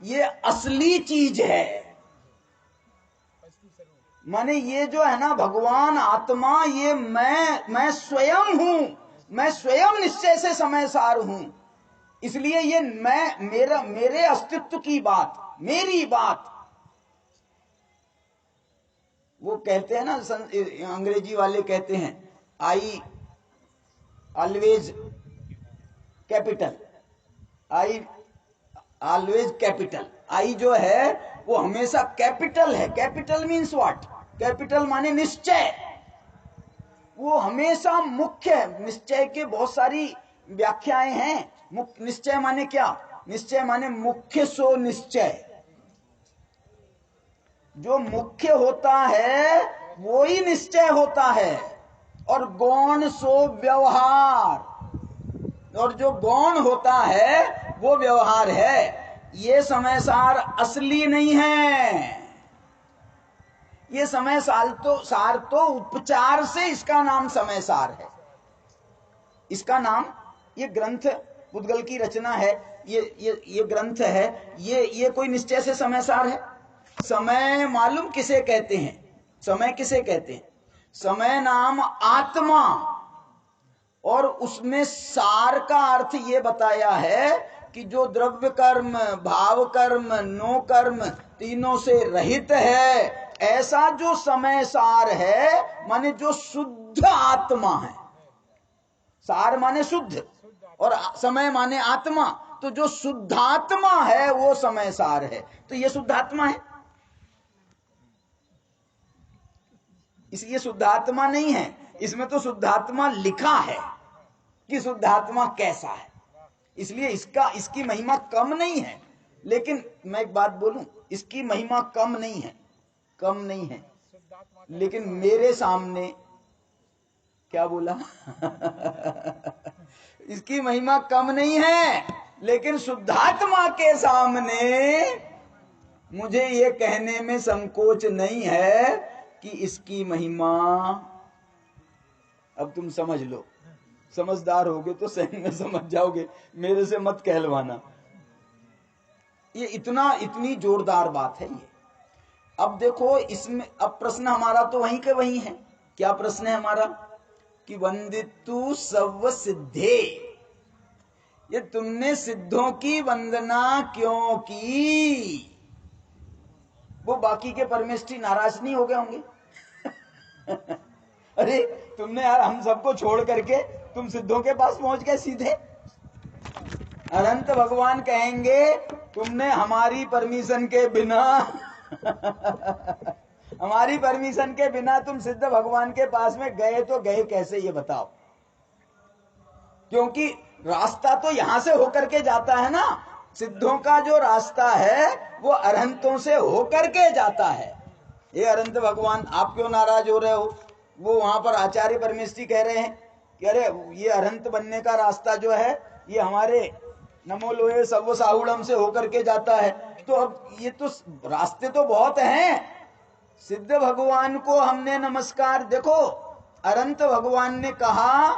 ये असली चीज है। माने ये जो है ना, भगवान आत्मा, ये मैं स्वयं हूं, मैं स्वयं निश्चय से समयसार हूं। इसलिए ये मेरे अस्तित्व की बात, मेरी बात। वो कहते हैं ना, अंग्रेजी वाले कहते हैं, I always capital, I always capital. I जो है वो हमेशा कैपिटल है। Capital means what? कैपिटल माने निश्चय, वो हमेशा मुख्य है। निश्चय के बहुत सारी व्याख्याएं हैं। निश्चय माने क्या? निश्चय माने मुख्य सो निश्चय। जो मुख्य होता है वो ही निश्चय होता है, और गौण सो व्यवहार, और जो गौण होता है वो व्यवहार है। ये समय सार असली नहीं है। ये समय सार तो उपचार से इसका नाम समय सार है। इसका नाम, ये ग्रंथ पुद्गल की रचना है, ये ग्रंथ है, ये कोई निश्चय से समय सार है? समय मालूम किसे कहते हैं? समय किसे कहते हैं? समय नाम आत्मा, और उसमें सार का अर्थ ये बताया है कि जो द्रव्य कर्म, भाव कर्म, नो कर्म तीनों से रहित है, ऐसा जो समय सार है, माने जो शुद्ध आत्मा है। सार माने शुद्ध और समय माने आत्मा, तो जो शुद्धात्मा है वो समय सार है। तो ये शुद्धात्मा है, इसलिए शुद्धात्मा नहीं है। इसमें तो शुद्धात्मा लिखा है कि शुद्धात्मा कैसा है। इसलिए इसकी महिमा कम नहीं है। लेकिन मैं एक बात बोलूं, इसकी महिमा कम नहीं है, कम नहीं है, लेकिन मेरे सामने क्या बोला इसकी महिमा कम नहीं है, लेकिन शुद्धात्मा के सामने मुझे ये कहने में संकोच नहीं है कि इसकी महिमा, अब तुम समझ लो, समझदार होगे तो सही में समझ जाओगे, मेरे से मत कहलवाना। ये इतनी जोरदार बात है ये। अब देखो इसमें, अब प्रश्न हमारा तो वहीं के वहीं है। क्या प्रश्न है हमारा? कि वंदितु सर्व सिद्धे, ये तुमने सिद्धों की वंदना क्यों की? वो बाकी के परमेष्ठी नाराज नहीं हो गए होंगे? अरे तुमने यार हम सबको छोड़ करके तुम सिद्धों के पास पहुंच गए सीधे। अनंत भगवान कहेंगे तुमने हमारी परमिशन के बिना हमारी परमिशन के बिना तुम सिद्ध भगवान के पास में गए तो गए कैसे, ये बताओ? क्योंकि रास्ता तो यहां से होकर के जाता है ना, सिद्धों का जो रास्ता है वो अरहंतों से होकर के जाता है। ये अरहंत भगवान आप क्यों नाराज हो रहे हो? वो वहां पर आचार्य परमेष्ठी कह रहे हैं कि अरे ये अरहंत बनने का रास्ता जो है ये हमारे नमो लोहे सव साहुड़म से होकर के जाता है। तो अब ये तो रास्ते तो बहुत हैं। सिद्ध भगवान को हमने नमस्कार, देखो अरहंत भगवान ने कहा,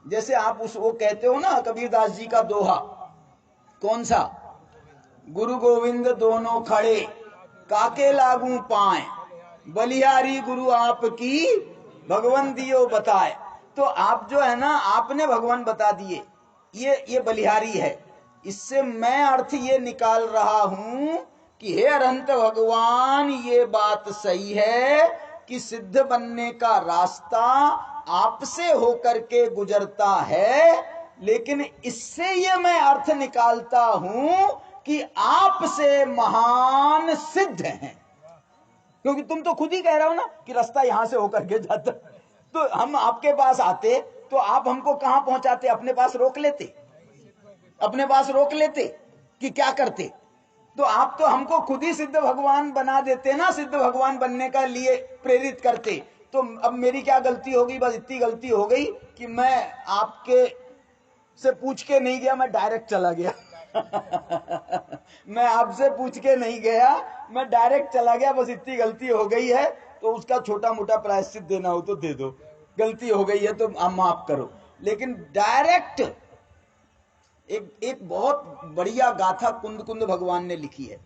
जैसे आप वो कहते हो ना कबीरदास जी का दोहा, कौन सा? गुरु गोविंद दोनों खड़े काके लागू पाए, बलिहारी गुरु आपकी भगवान दियो बताए। तो आप जो है ना, आपने भगवान बता दिए, ये बलिहारी है। इससे मैं अर्थ ये निकाल रहा हूं कि हे अरहंत भगवान, ये बात सही है कि सिद्ध बनने का रास्ता आपसे होकर के गुजरता है, लेकिन इससे ये मैं अर्थ निकालता हूं कि आपसे महान सिद्ध हैं। क्योंकि तुम तो खुद ही कह रहे हो ना कि रास्ता यहां से होकर के जाता, तो हम आपके पास आते तो आप हमको कहां पहुंचाते? अपने पास रोक लेते, अपने पास रोक लेते कि क्या करते? तो आप तो हमको खुद ही सिद्ध भगवान बना देते ना, सिद्ध भगवान बनने का लिए प्रेरित करते। तो अब मेरी क्या गलती होगी? बस इतनी गलती हो गई कि मैं आपके से पूछ के नहीं गया, मैं डायरेक्ट चला गया मैं आपसे पूछ के नहीं गया, मैं डायरेक्ट चला गया, बस इतनी गलती हो गई है। तो उसका छोटा मोटा प्रायश्चित देना हो तो दे दो, गलती हो गई है तो आप माफ करो। लेकिन डायरेक्ट एक बहुत बढ़िया गाथा कुंद भगवान ने लिखी है,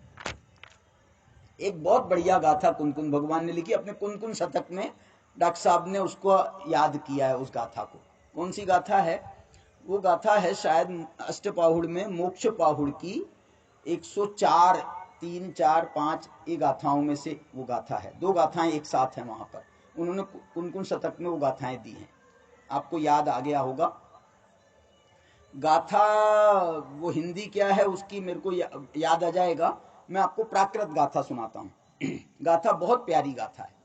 एक बहुत बढ़िया गाथा कुंद भगवान ने लिखी, अपने कुंद शतक में डॉक्टर साहब ने उसको याद किया है, उस गाथा को। कौन सी गाथा है? वो गाथा है शायद अष्टपाहुड़ में मोक्ष पाहुड़ की 104, 3, 4, 5 ये गाथाओं में से वो गाथा है। 2 गाथाएं एक साथ हैं वहां पर, उन्होंने कुंद शतक में वो गाथाएं दी हैं, आपको याद आ गया होगा। गाथा वो हिंदी क्या है उसकी मेरे को याद आ जाएगा, मैं आपको प्राकृत गाथा सुनाता हूं गाथा बहुत प्यारी गाथा है।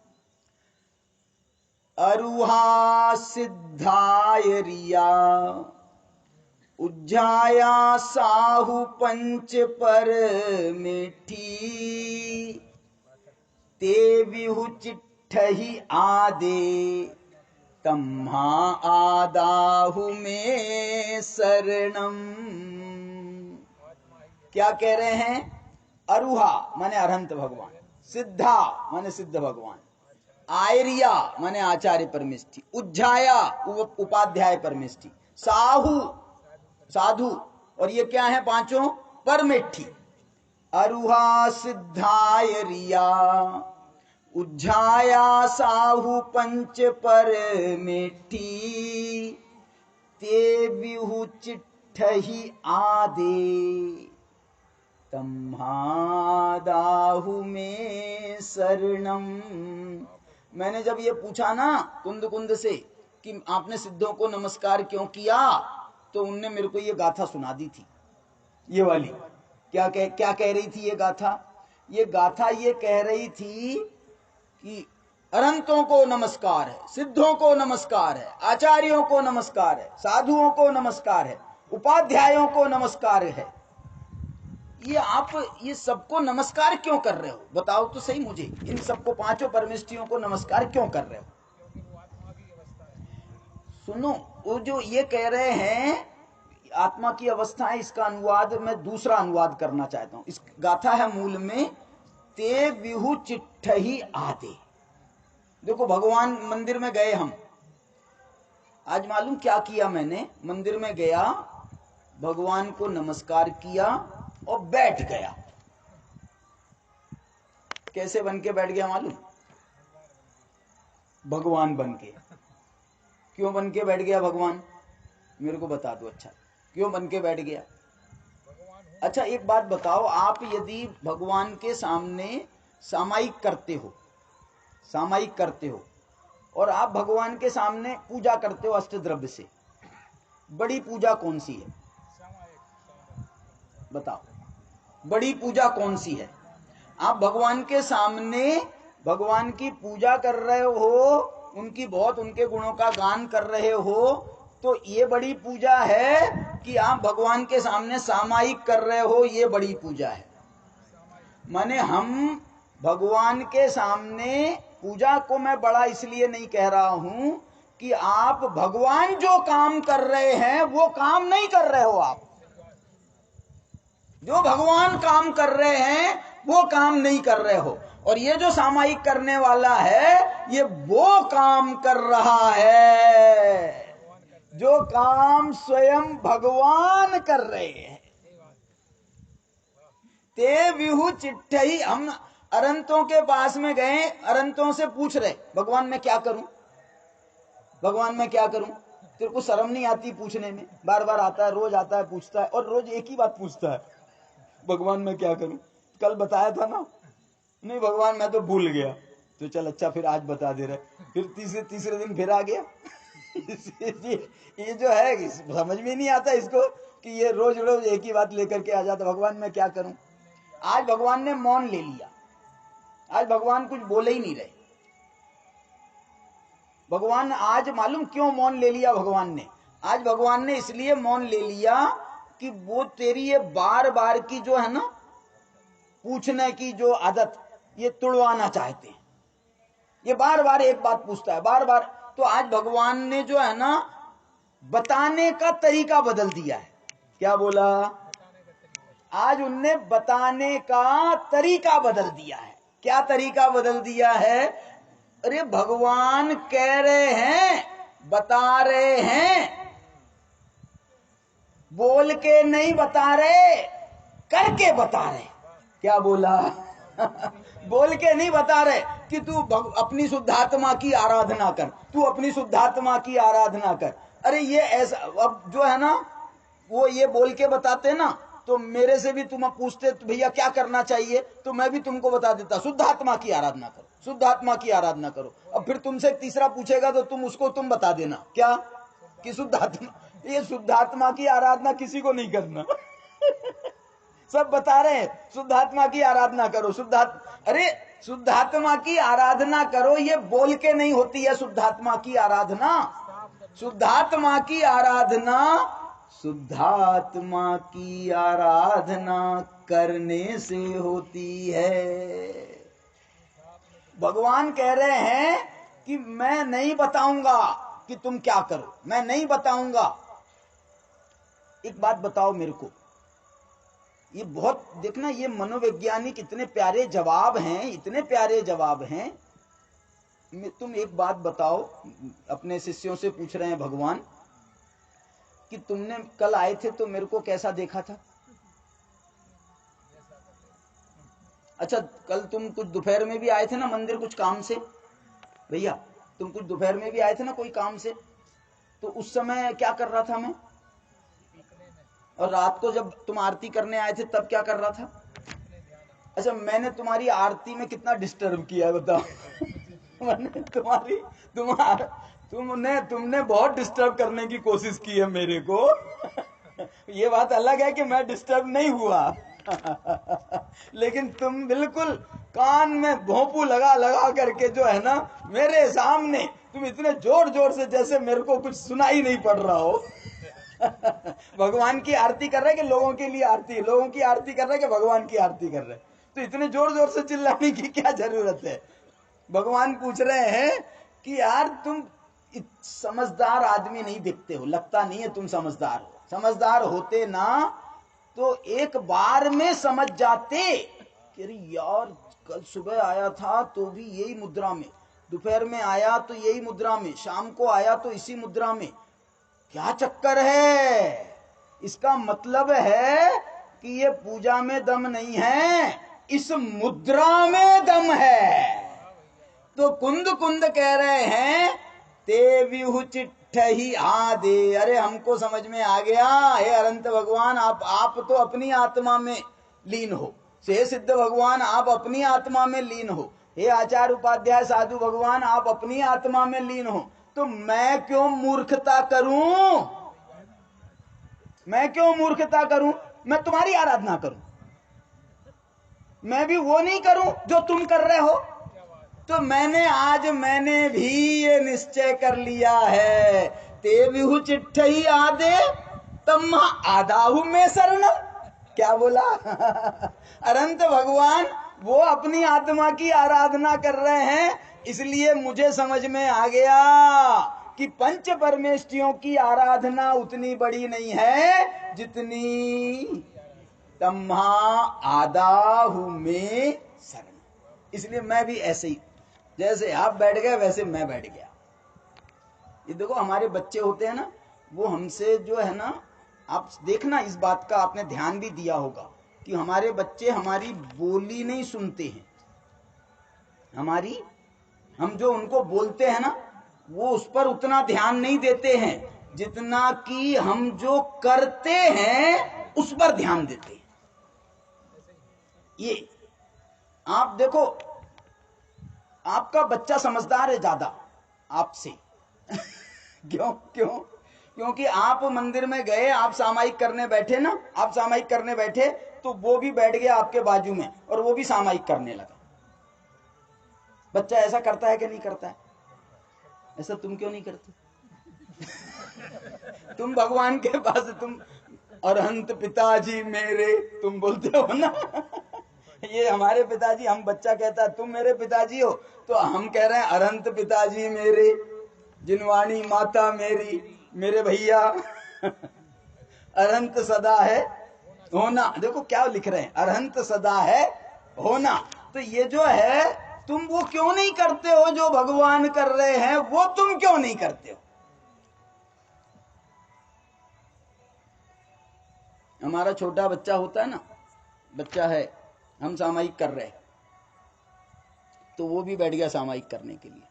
अरुहा सिद्धाय रिया, उज्जाया साहु पंच पर मिठी, ते विहु चिट्ठही आदे, तम्हा आदाहु में शरणम। क्या कह रहे हैं? अरुहा माने अरहंत भगवान, सिद्धा माने सिद्ध भगवान, आयरिया माने आचार्य परमेष्ठी, उज्जाया उपाध्याय परमेष्ठी, साहु साधु, और ये क्या है पांचों? परमेष्ठी। अरुहा सिद्धाय रिया, उज्जाया साहु पंच पर मेठी, ते बिहु चिट्ठही आदे, तम्हादाहु में शरणम। मैंने जब ये पूछा ना कुंद से कि आपने सिद्धों को नमस्कार क्यों किया, तो उनने मेरे को ये गाथा सुना दी थी, ये वाली। क्या कह रही थी ये गाथा? ये गाथा ये कह रही थी कि अनंतों को नमस्कार है, सिद्धों को नमस्कार है, आचार्यों को नमस्कार है, साधुओं को नमस्कार है, उपाध्यायों को नमस्कार है। ये आप ये सबको नमस्कार क्यों कर रहे हो? बताओ तो सही मुझे, इन सबको, पांचों परमेष्टियों को नमस्कार क्यों कर रहे हो? सुनो, वो जो ये कह रहे हैं आत्मा की अवस्था है, इसका अनुवाद मैं दूसरा अनुवाद करना चाहता हूं। इस गाथा है मूल में, ते विहु चिट्ठही आदे। देखो, भगवान मंदिर में गए हम, आज मालूम क्या किया मैंने? मंदिर में गया, भगवान को नमस्कार किया और बैठ गया। कैसे बन के बैठ गया मालूम? भगवान बन के। क्यों बन के बैठ गया भगवान? मेरे को बता दो। अच्छा, क्यों बन के बैठ गया? अच्छा, एक बात बताओ, आप यदि भगवान के सामने सामायिक करते हो, सामायिक करते हो, और आप भगवान के सामने पूजा करते हो अष्टद्रव्य से, बड़ी पूजा कौन सी है? बताओ, बड़ी पूजा कौन सी है? आप भगवान के सामने भगवान की पूजा कर रहे हो, उनकी बहुत, उनके गुणों का गान कर रहे हो, तो ये बड़ी पूजा है कि आप भगवान के सामने सामायिक कर रहे हो, ये बड़ी पूजा है। माने हम भगवान के सामने पूजा को मैं बड़ा इसलिए नहीं कह रहा हूं कि आप भगवान जो काम कर रहे हैं वो काम नहीं कर रहे हो। आप जो भगवान काम कर रहे हैं वो काम नहीं कर रहे हो, और ये जो सामायिक करने वाला है ये वो काम कर रहा है जो काम स्वयं भगवान कर रहे हैं। ते विहु चिट्ठही। हम अरंतों के पास में गए, अरंतों से पूछ रहे, भगवान मैं क्या करूं, भगवान मैं क्या करूं? तेरे को शर्म नहीं आती पूछने में? बार बार आता है, रोज आता है, पूछता है, और रोज एक ही बात पूछता है, भगवान मैं क्या करूं? कल बताया था ना, नहीं भगवान मैं तो भूल गया। तो चल अच्छा, फिर आज बता दे रहे। फिर तीसरे दिन फिर आ गया। ये जो है समझ में नहीं आता इसको कि ये रोज रोज एक ही बात लेकर के आ जाता, भगवान मैं क्या करूं। आज भगवान ने मौन ले लिया, आज भगवान कुछ बोले ही नहीं रहे। भगवान आज मालूम क्यों मौन ले लिया भगवान ने? आज भगवान ने इसलिए मौन ले लिया कि वो तेरी ये बार बार की जो है ना पूछने की जो आदत, ये तुड़वाना चाहते हैं। ये बार बार एक बात पूछता है, बार बार। तो आज भगवान ने जो है ना बताने का तरीका बदल दिया है। क्या बोला? आज उनने बताने का तरीका बदल दिया है। क्या तरीका बदल दिया है? अरे भगवान कह रहे हैं, बता रहे हैं, बोल के नहीं बता रहे, करके बता रहे। क्या बोला? बोल के नहीं बता रहे कि तू अपनी शुद्धात्मा की आराधना कर, तू अपनी शुद्धात्मा की आराधना कर। अरे ये ऐसा, अब जो है ना वो ये बोल के बताते ना, तो मेरे से भी तुम पूछते तो भैया क्या करना चाहिए, तो मैं भी तुमको बता देता, शुद्धात्मा की आराधना करो, शुद्धात्मा की आराधना करो। अब फिर तुमसे तीसरा पूछेगा तो तुम बता देना क्या कि शुद्धात्मा, ये शुद्धात्मा की आराधना किसी को नहीं करना। सब बता रहे हैं शुद्धात्मा की आराधना करो, अरे शुद्धात्मा की आराधना करो, ये बोल के नहीं होती है शुद्धात्मा की आराधना। शुद्धात्मा की आराधना, शुद्धात्मा की आराधना करने से होती है। भगवान कह रहे हैं कि मैं नहीं बताऊंगा कि तुम क्या करो, मैं नहीं बताऊंगा। एक बात बताओ मेरे को, ये बहुत देखना, ये मनोवैज्ञानिक इतने प्यारे जवाब हैं, इतने प्यारे जवाब हैं। तुम एक बात बताओ, अपने शिष्यों से पूछ रहे हैं भगवान कि तुमने कल आए थे तो मेरे को कैसा देखा था? अच्छा, कल तुम कुछ दोपहर में भी आए थे ना मंदिर, कुछ काम से? भैया तुम कुछ दोपहर में भी आए थे ना कोई काम से, तो उस समय क्या कर रहा था मैं? और रात को जब तुम आरती करने आए थे तब क्या कर रहा था? अच्छा, मैंने तुम्हारी आरती में कितना डिस्टर्ब किया बताओ? मैंने तुमने बहुत डिस्टर्ब करने की कोशिश की है मेरे को। ये बात अलग है कि मैं डिस्टर्ब नहीं हुआ। लेकिन तुम बिल्कुल कान में भोंपू लगा लगा करके जो है ना मेरे सामने, तुम इतने जोर जोर से जैसे मेरे को कुछ सुनाई नहीं पड़ रहा हो। भगवान की आरती कर रहे कि लोगों के लिए आरती, लोगों की आरती कर रहे कि भगवान की आरती कर रहे? तो इतने जोर जोर से चिल्लाने की क्या जरूरत है? भगवान पूछ रहे हैं कि यार तुम समझदार आदमी नहीं दिखते हो, लगता नहीं है तुम समझदार हो। समझदार होते ना तो एक बार में समझ जाते कि अरे यार कल सुबह आया था तो भी यही मुद्रा में, दोपहर में आया तो यही मुद्रा में, शाम को आया तो इसी मुद्रा में, क्या चक्कर है? इसका मतलब है कि ये पूजा में दम नहीं है, इस मुद्रा में दम है। तो कुंद कुंद कह रहे हैं ते विहु चिट्ठही आदे। अरे हमको समझ में आ गया, हे अनंत भगवान आप तो अपनी आत्मा में लीन हो, हे सिद्ध भगवान आप अपनी आत्मा में लीन हो, हे आचार्य उपाध्याय साधु भगवान आप अपनी आत्मा में लीन हो, तो मैं क्यों मूर्खता करूं? मैं क्यों मूर्खता करूं? मैं तुम्हारी आराधना करूं? मैं भी वो नहीं करूं जो तुम कर रहे हो? तो मैंने भी ये निश्चय कर लिया है, ते विहु चिट्ठही आदे तम्मा आदाहु में शरणम। क्या बोला? अनंत भगवान वो अपनी आत्मा की आराधना कर रहे हैं, इसलिए मुझे समझ में आ गया कि पंच परमेष्टियों की आराधना उतनी बड़ी नहीं है जितनी तम्हा आदाहु में शरण। इसलिए मैं भी ऐसे ही, जैसे आप बैठ गए वैसे मैं बैठ गया। ये देखो हमारे बच्चे होते हैं ना, वो हमसे जो है ना, आप देखना इस बात का आपने ध्यान भी दिया होगा कि हमारे बच्चे हमारी बोली नहीं सुनते हैं, हम जो उनको बोलते हैं ना वो उस पर उतना ध्यान नहीं देते हैं जितना कि हम जो करते हैं उस पर ध्यान देते हैं। ये आप देखो, आपका बच्चा समझदार है ज्यादा आपसे। क्योंकि आप मंदिर में गए, आप सामायिक करने बैठे ना, आप सामायिक करने बैठे तो वो भी बैठ गया आपके बाजू में और वो भी सामायिक करने लगा। बच्चा ऐसा करता है कि नहीं करता है? ऐसा तुम क्यों नहीं करते? तुम भगवान के पास तुम अरहंत पिताजी मेरे तुम बोलते हो ना। ये हमारे पिताजी, हम बच्चा कहता है तुम मेरे पिताजी हो, तो हम कह रहे हैं अरहंत पिताजी मेरे, जिनवाणी माता मेरी, मेरे भैया। अरहंत सदा है होना, देखो क्या लिख रहे हैं, अरहंत सदा है होना। तो ये जो है तुम वो क्यों नहीं करते हो जो भगवान कर रहे हैं, वो तुम क्यों नहीं करते हो? हमारा छोटा बच्चा होता है ना, बच्चा है, हम सामायिक कर रहे हैं तो वो भी बैठ गया सामायिक करने के लिए।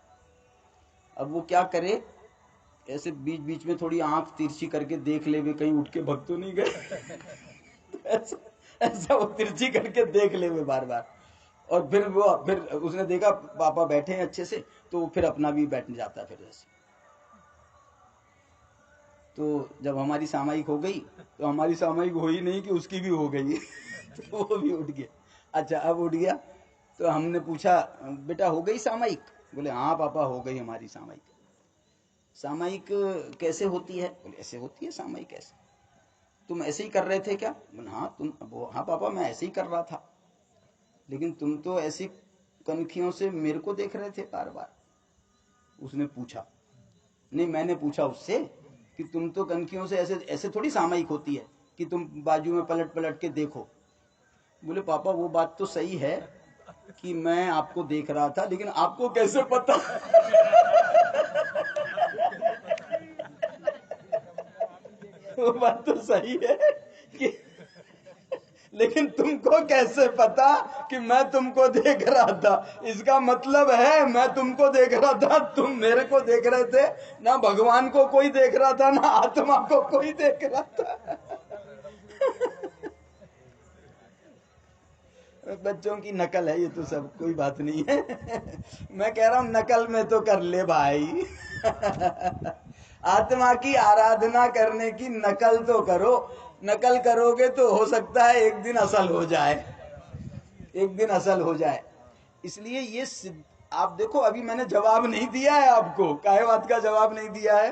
अब वो क्या करे, ऐसे बीच बीच में थोड़ी आंख तिरछी करके देख ले वे कहीं उठ के भग तो नहीं गए। ऐसा वो तिरछी करके देख ले वे बार बार, और फिर उसने देखा पापा बैठे हैं अच्छे से, तो वो फिर अपना भी बैठ जाता है फिर ऐसे। तो जब हमारी सामायिक हो गई, तो हमारी सामायिक हो ही नहीं कि उसकी भी हो गई। तो वो भी उठ गया। अच्छा अब उठ गया तो हमने पूछा बेटा हो गई सामायिक? बोले हाँ पापा हो गई हमारी सामायिक। सामायिक कैसे होती है? बोले ऐसे होती है सामायिक। ऐसे तुम ऐसे ही कर रहे थे क्या? बोले हाँ पापा मैं ऐसे ही कर रहा था, लेकिन तुम तो ऐसी कनखियों से मेरे को देख रहे थे बार बार। उसने पूछा, नहीं मैंने पूछा उससे कि तुम तो कनखियों से ऐसे ऐसे थोड़ी सामायिक होती है कि तुम बाजू में पलट पलट के देखो। बोले पापा वो बात तो सही है कि मैं आपको देख रहा था, लेकिन आपको कैसे पता? वो बात तो सही है कि, लेकिन तुमको कैसे पता कि मैं तुमको देख रहा था? इसका मतलब है मैं तुमको देख रहा था, तुम मेरे को देख रहे थे ना, भगवान को कोई देख रहा था ना आत्मा को कोई देख रहा था। बच्चों की नकल है ये तो सब, कोई बात नहीं है। मैं कह रहा हूं नकल में तो कर ले भाई। आत्मा की आराधना करने की नकल तो करो, नकल करोगे तो हो सकता है एक दिन असल हो जाए, एक दिन असल हो जाए। इसलिए ये आप देखो अभी मैंने जवाब नहीं दिया है आपको, काहे बात का जवाब नहीं दिया है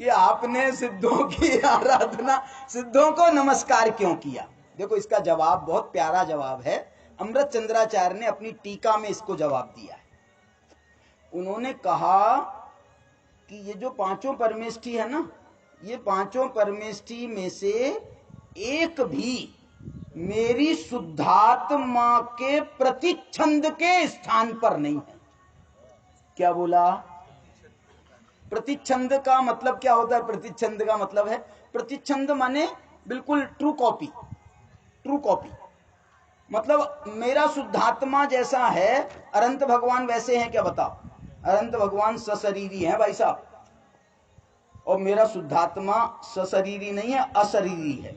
कि आपने सिद्धों की आराधना, सिद्धों को नमस्कार क्यों किया? देखो इसका जवाब बहुत प्यारा जवाब है। अमृत चंद्राचार्य ने अपनी टीका में इसको जवाब दिया है। उन्होंने कहा कि ये जो पांचों परमेष्ठी है ना, ये पांचों परमेष्ठी में से एक भी मेरी शुद्धात्मा के प्रतिच्छंद के स्थान पर नहीं है। क्या बोला? प्रतिच्छंद का मतलब क्या होता है? प्रतिच्छंद का मतलब है, प्रतिच्छंद माने बिल्कुल ट्रू कॉपी। ट्रू कॉपी मतलब मेरा शुद्धात्मा जैसा है, अनंत भगवान वैसे हैं क्या? बताओ। अनंत भगवान सशरीरी हैं भाई साहब, और मेरा शुद्धात्मा सशरीरी नहीं है, अशरीरी है।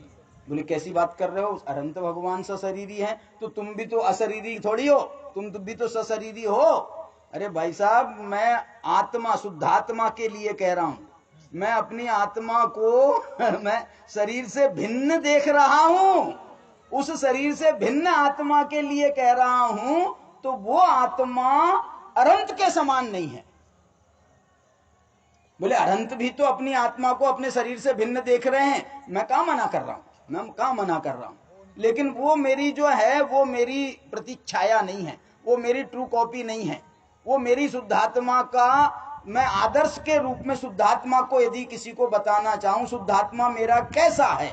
बोले कैसी बात कर रहे हो? अनंत भगवान सशरीरी हैं तो तुम भी तो अशरीरी थोड़ी हो, तुम भी तो सशरीरी हो। अरे भाई साहब, मैं आत्मा, शुद्धात्मा के लिए कह रहा हूं। मैं अपनी आत्मा को मैं शरीर से भिन्न देख रहा हूं, उस शरीर से भिन्न आत्मा के लिए कह रहा हूं, तो वो आत्मा अनंत के समान नहीं है। बोले अनंत भी तो अपनी आत्मा को अपने शरीर से भिन्न देख रहे हैं, मैं कहां मना कर रहा हूं, मैं कहां मना कर रहा हूं, लेकिन वो मेरी जो है वो मेरी प्रतिच्छाया नहीं है, वो मेरी ट्रू कॉपी नहीं है। वो मेरी शुद्धात्मा का मैं आदर्श के रूप में शुद्धात्मा को यदि किसी को बताना चाहूं, शुद्धात्मा मेरा कैसा है,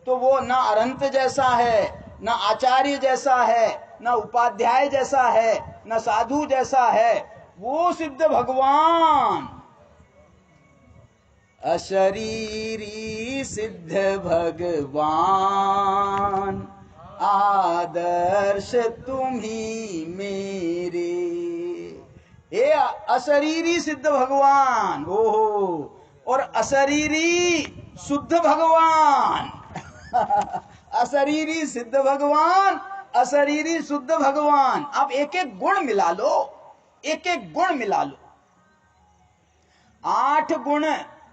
तो वो ना अनंत जैसा है, ना आचार्य जैसा है, ना उपाध्याय जैसा है, ना साधु जैसा है। वो सिद्ध भगवान, अशरीरी सिद्ध भगवान, आदर्श तुम्ही मेरे। हे अशरीरी सिद्ध भगवान, ओहो, और अशरीरी शुद्ध भगवान अशरीरी सिद्ध भगवान, अशरीरी शुद्ध भगवान। आप एक एक गुण मिला लो, एक एक गुण मिला लो। 8 गुण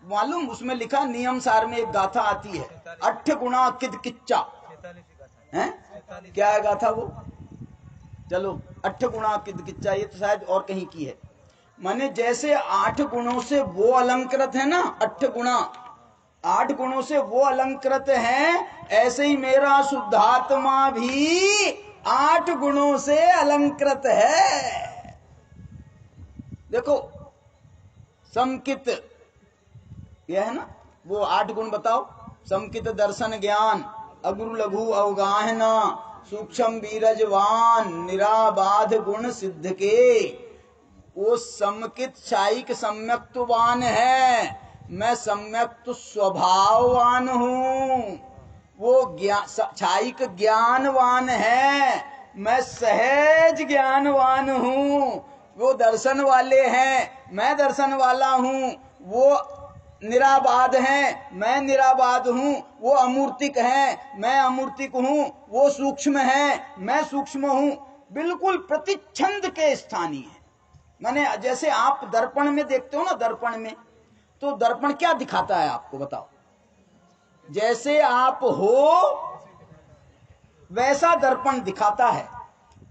मालूम, उसमें लिखा नियम सार में एक गाथा आती है, 8 गुणा किद किच्चा है, क्या है गाथा वो? चलो 8 गुणा किद किच्चा, ये तो शायद और कहीं की है। माने जैसे 8 गुणों से वो अलंकृत है ना, 8 गुणा, 8 गुणों से वो अलंकृत है, ऐसे ही मेरा शुद्धात्मा भी 8 गुणों से अलंकृत है। देखो समकित, यह है ना वो 8 गुण, बताओ। समकित दर्शन ज्ञान, अगुरु लघु अवगाहना, सूक्ष्म बीरजवान, निराबाध गुण सिद्ध के। वो समकित शायिक सम्यक्तवान है, मैं सम्यक्त स्वभाववान हूं। वो छायिक ज्ञानवान है, मैं सहज ज्ञानवान हूं। वो दर्शन वाले हैं, मैं दर्शन वाला हूं। वो निराबाध हैं, मैं निराबाध हूं। वो अमूर्तिक हैं, मैं अमूर्तिक हूं। वो सूक्ष्म हैं, मैं सूक्ष्म हूं। बिल्कुल प्रतिच्छंद के स्थानीय है। माने जैसे आप दर्पण में देखते हो ना, दर्पण में, तो दर्पण क्या दिखाता है आपको? बताओ। जैसे आप हो वैसा दर्पण दिखाता है।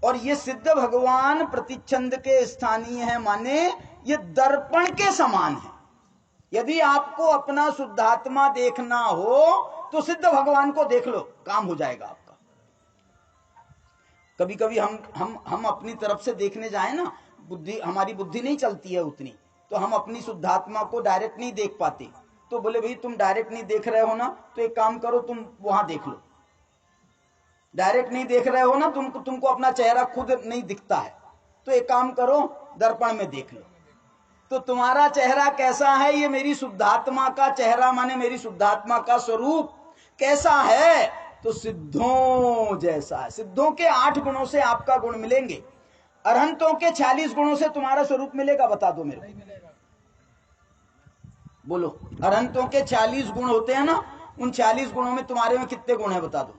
और ये सिद्ध भगवान प्रतिच्छंद के स्थानीय है, माने ये दर्पण के समान है। यदि आपको अपना शुद्धात्मा देखना हो तो सिद्ध भगवान को देख लो, काम हो जाएगा आपका। कभी कभी हम अपनी तरफ से देखने जाए ना, बुद्धि, हमारी बुद्धि नहीं चलती है उतनी, तो हम अपनी शुद्धात्मा को डायरेक्ट नहीं देख पाते। तो बोले भाई तुम डायरेक्ट नहीं देख रहे हो ना, तो एक काम करो, तुम वहां देख लो। डायरेक्ट नहीं देख रहे हो ना, तुमको अपना चेहरा खुद नहीं दिखता है, तो एक काम करो, दर्पण में देख लो। तो तुम्हारा चेहरा कैसा है? ये मेरी शुद्धात्मा का चेहरा, माने मेरी शुद्धात्मा का स्वरूप कैसा है? तो सिद्धों जैसा है। सिद्धों के 8 गुणों से आपका गुण मिलेंगे, अरहंतों के 46 गुणों से तुम्हारा स्वरूप मिलेगा। बता दो मेरे को, बोलो। अरहंतों के 40 गुण होते हैं ना, उन 40 गुणों में तुम्हारे में कितने गुण है? बता दो।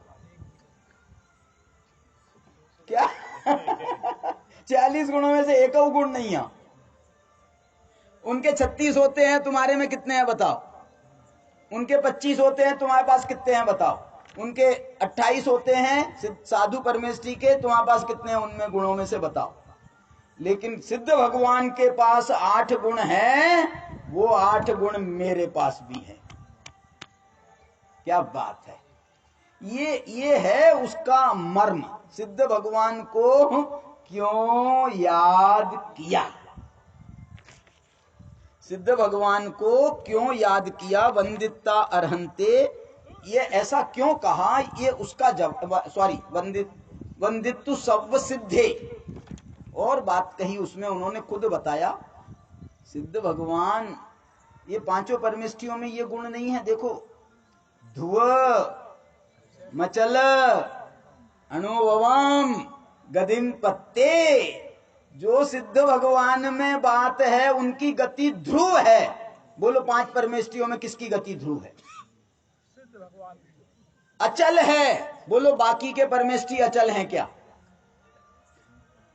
क्या 40 गुणों में से एक गुण नहीं है। उनके 36 होते हैं, तुम्हारे में कितने हैं? बताओ। उनके 25 होते हैं, तुम्हारे पास कितने हैं? बताओ। उनके 28 होते हैं साधु परमेष्ठी के, तुम्हारे पास कितने हैं उनमें गुणों में से? बताओ। लेकिन सिद्ध भगवान के पास 8 गुण हैं, वो 8 गुण मेरे पास भी हैं। क्या बात है। ये है उसका मर्म। सिद्ध भगवान को क्यों याद किया, सिद्ध भगवान को क्यों याद किया, वंदिता अर्हन्ते, ये ऐसा क्यों कहा, ये उसका वंदितु सव्व सिद्धे, और बात कही उसमें उन्होंने खुद बताया। सिद्ध भगवान, ये पांचों परमेष्ठियों में ये गुण नहीं है। देखो, धुव, मचल, अणुवम, गदिम पत्ते, जो सिद्ध भगवान में बात है उनकी गति ध्रुव है। बोलो 5 परमेष्ठियों में किसकी गति ध्रुव है? अचल है। बोलो बाकी के परमेष्ठी अचल हैं क्या?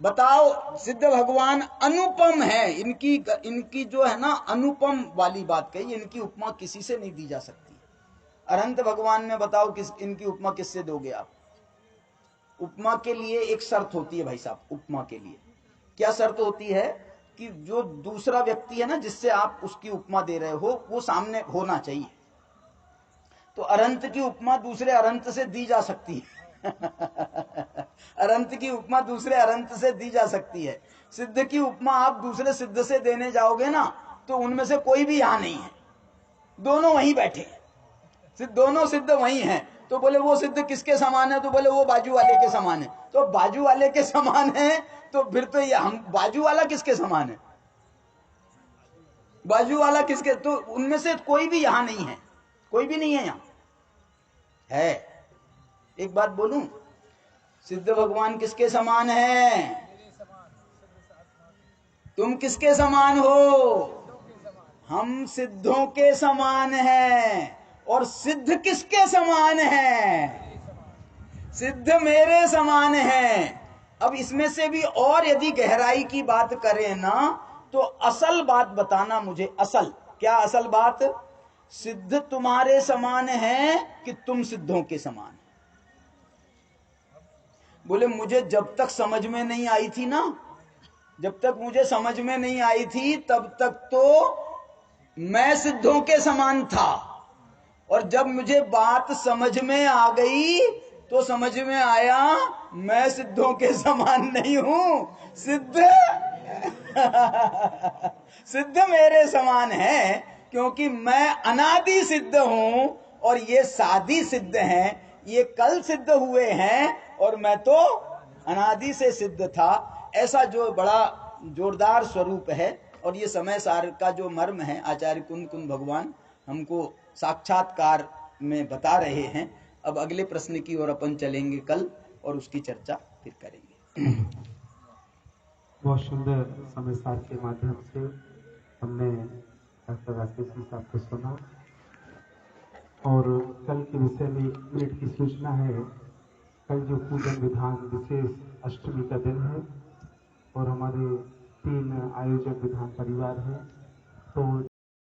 बताओ। सिद्ध भगवान अनुपम है। इनकी जो है ना अनुपम वाली बात कही, इनकी उपमा किसी से नहीं दी जा सकती। अनंत भगवान में बताओ इनकी उपमा किससे दोगे आप? उपमा के लिए एक शर्त होती है भाई साहब। उपमा के लिए क्या शर्त होती है कि जो दूसरा व्यक्ति है ना जिससे आप उसकी उपमा दे रहे हो वो सामने होना चाहिए। तो अनंत की उपमा दूसरे अनंत से दी जा सकती है। अनंत की उपमा दूसरे अनंत से दी जा सकती है। सिद्ध की उपमा आप दूसरे सिद्ध से देने जाओगे ना तो उनमें से कोई भी यहां नहीं है, दोनों वहीं बैठे हैं, दोनों सिद्ध वहीं हैं। तो बोले वो सिद्ध किसके समान है? तो बोले वो बाजू वाले के समान है। तो बाजू वाले के समान है तो फिर तो ये हम, बाजू वाला किसके समान है? बाजू वाला किसके? तो उनमें से कोई भी यहां नहीं है, कोई भी नहीं है यहां है। एक बात बोलूं, सिद्ध भगवान किसके समान है? तुम किसके समान हो? हम सिद्धों के समान हैं। और सिद्ध किसके समान है? सिद्ध मेरे समान है। अब इसमें से भी और यदि गहराई की बात करें ना तो असल बात बताना मुझे। असल क्या? असल बात, सिद्ध तुम्हारे समान है कि तुम सिद्धों के समान? बोले मुझे जब तक समझ में नहीं आई थी ना, जब तक मुझे समझ में नहीं आई थी तब तक तो मैं सिद्धों के समान था, और जब मुझे बात समझ में आ गई तो समझ में आया मैं सिद्धों के समान नहीं हूं। सिद्ध सिद्ध मेरे समान है क्योंकि मैं अनादि सिद्ध हूं और ये सादी सिद्ध हैं। ये कल सिद्ध हुए हैं और मैं तो अनादि से सिद्ध था। ऐसा जो बड़ा जोरदार स्वरूप है। और ये समय सार का जो मर्म है आचार्य कुंद कुंद भगवान हमको साक्षात्कार में बता रहे हैं। अब अगले प्रश्न की ओर अपन चलेंगे कल और उसकी चर्चा फिर करेंगे। बहुत सुंदर समय सार के माध्यम से हमने डॉक्टर राकेश जी साहब को सुना। और कल के विषय में 1 मिनट की सूचना है। कल जो पूजन विधान विशेष अष्टमी का दिन है और हमारे 3 आयोजक विधान परिवार है, तो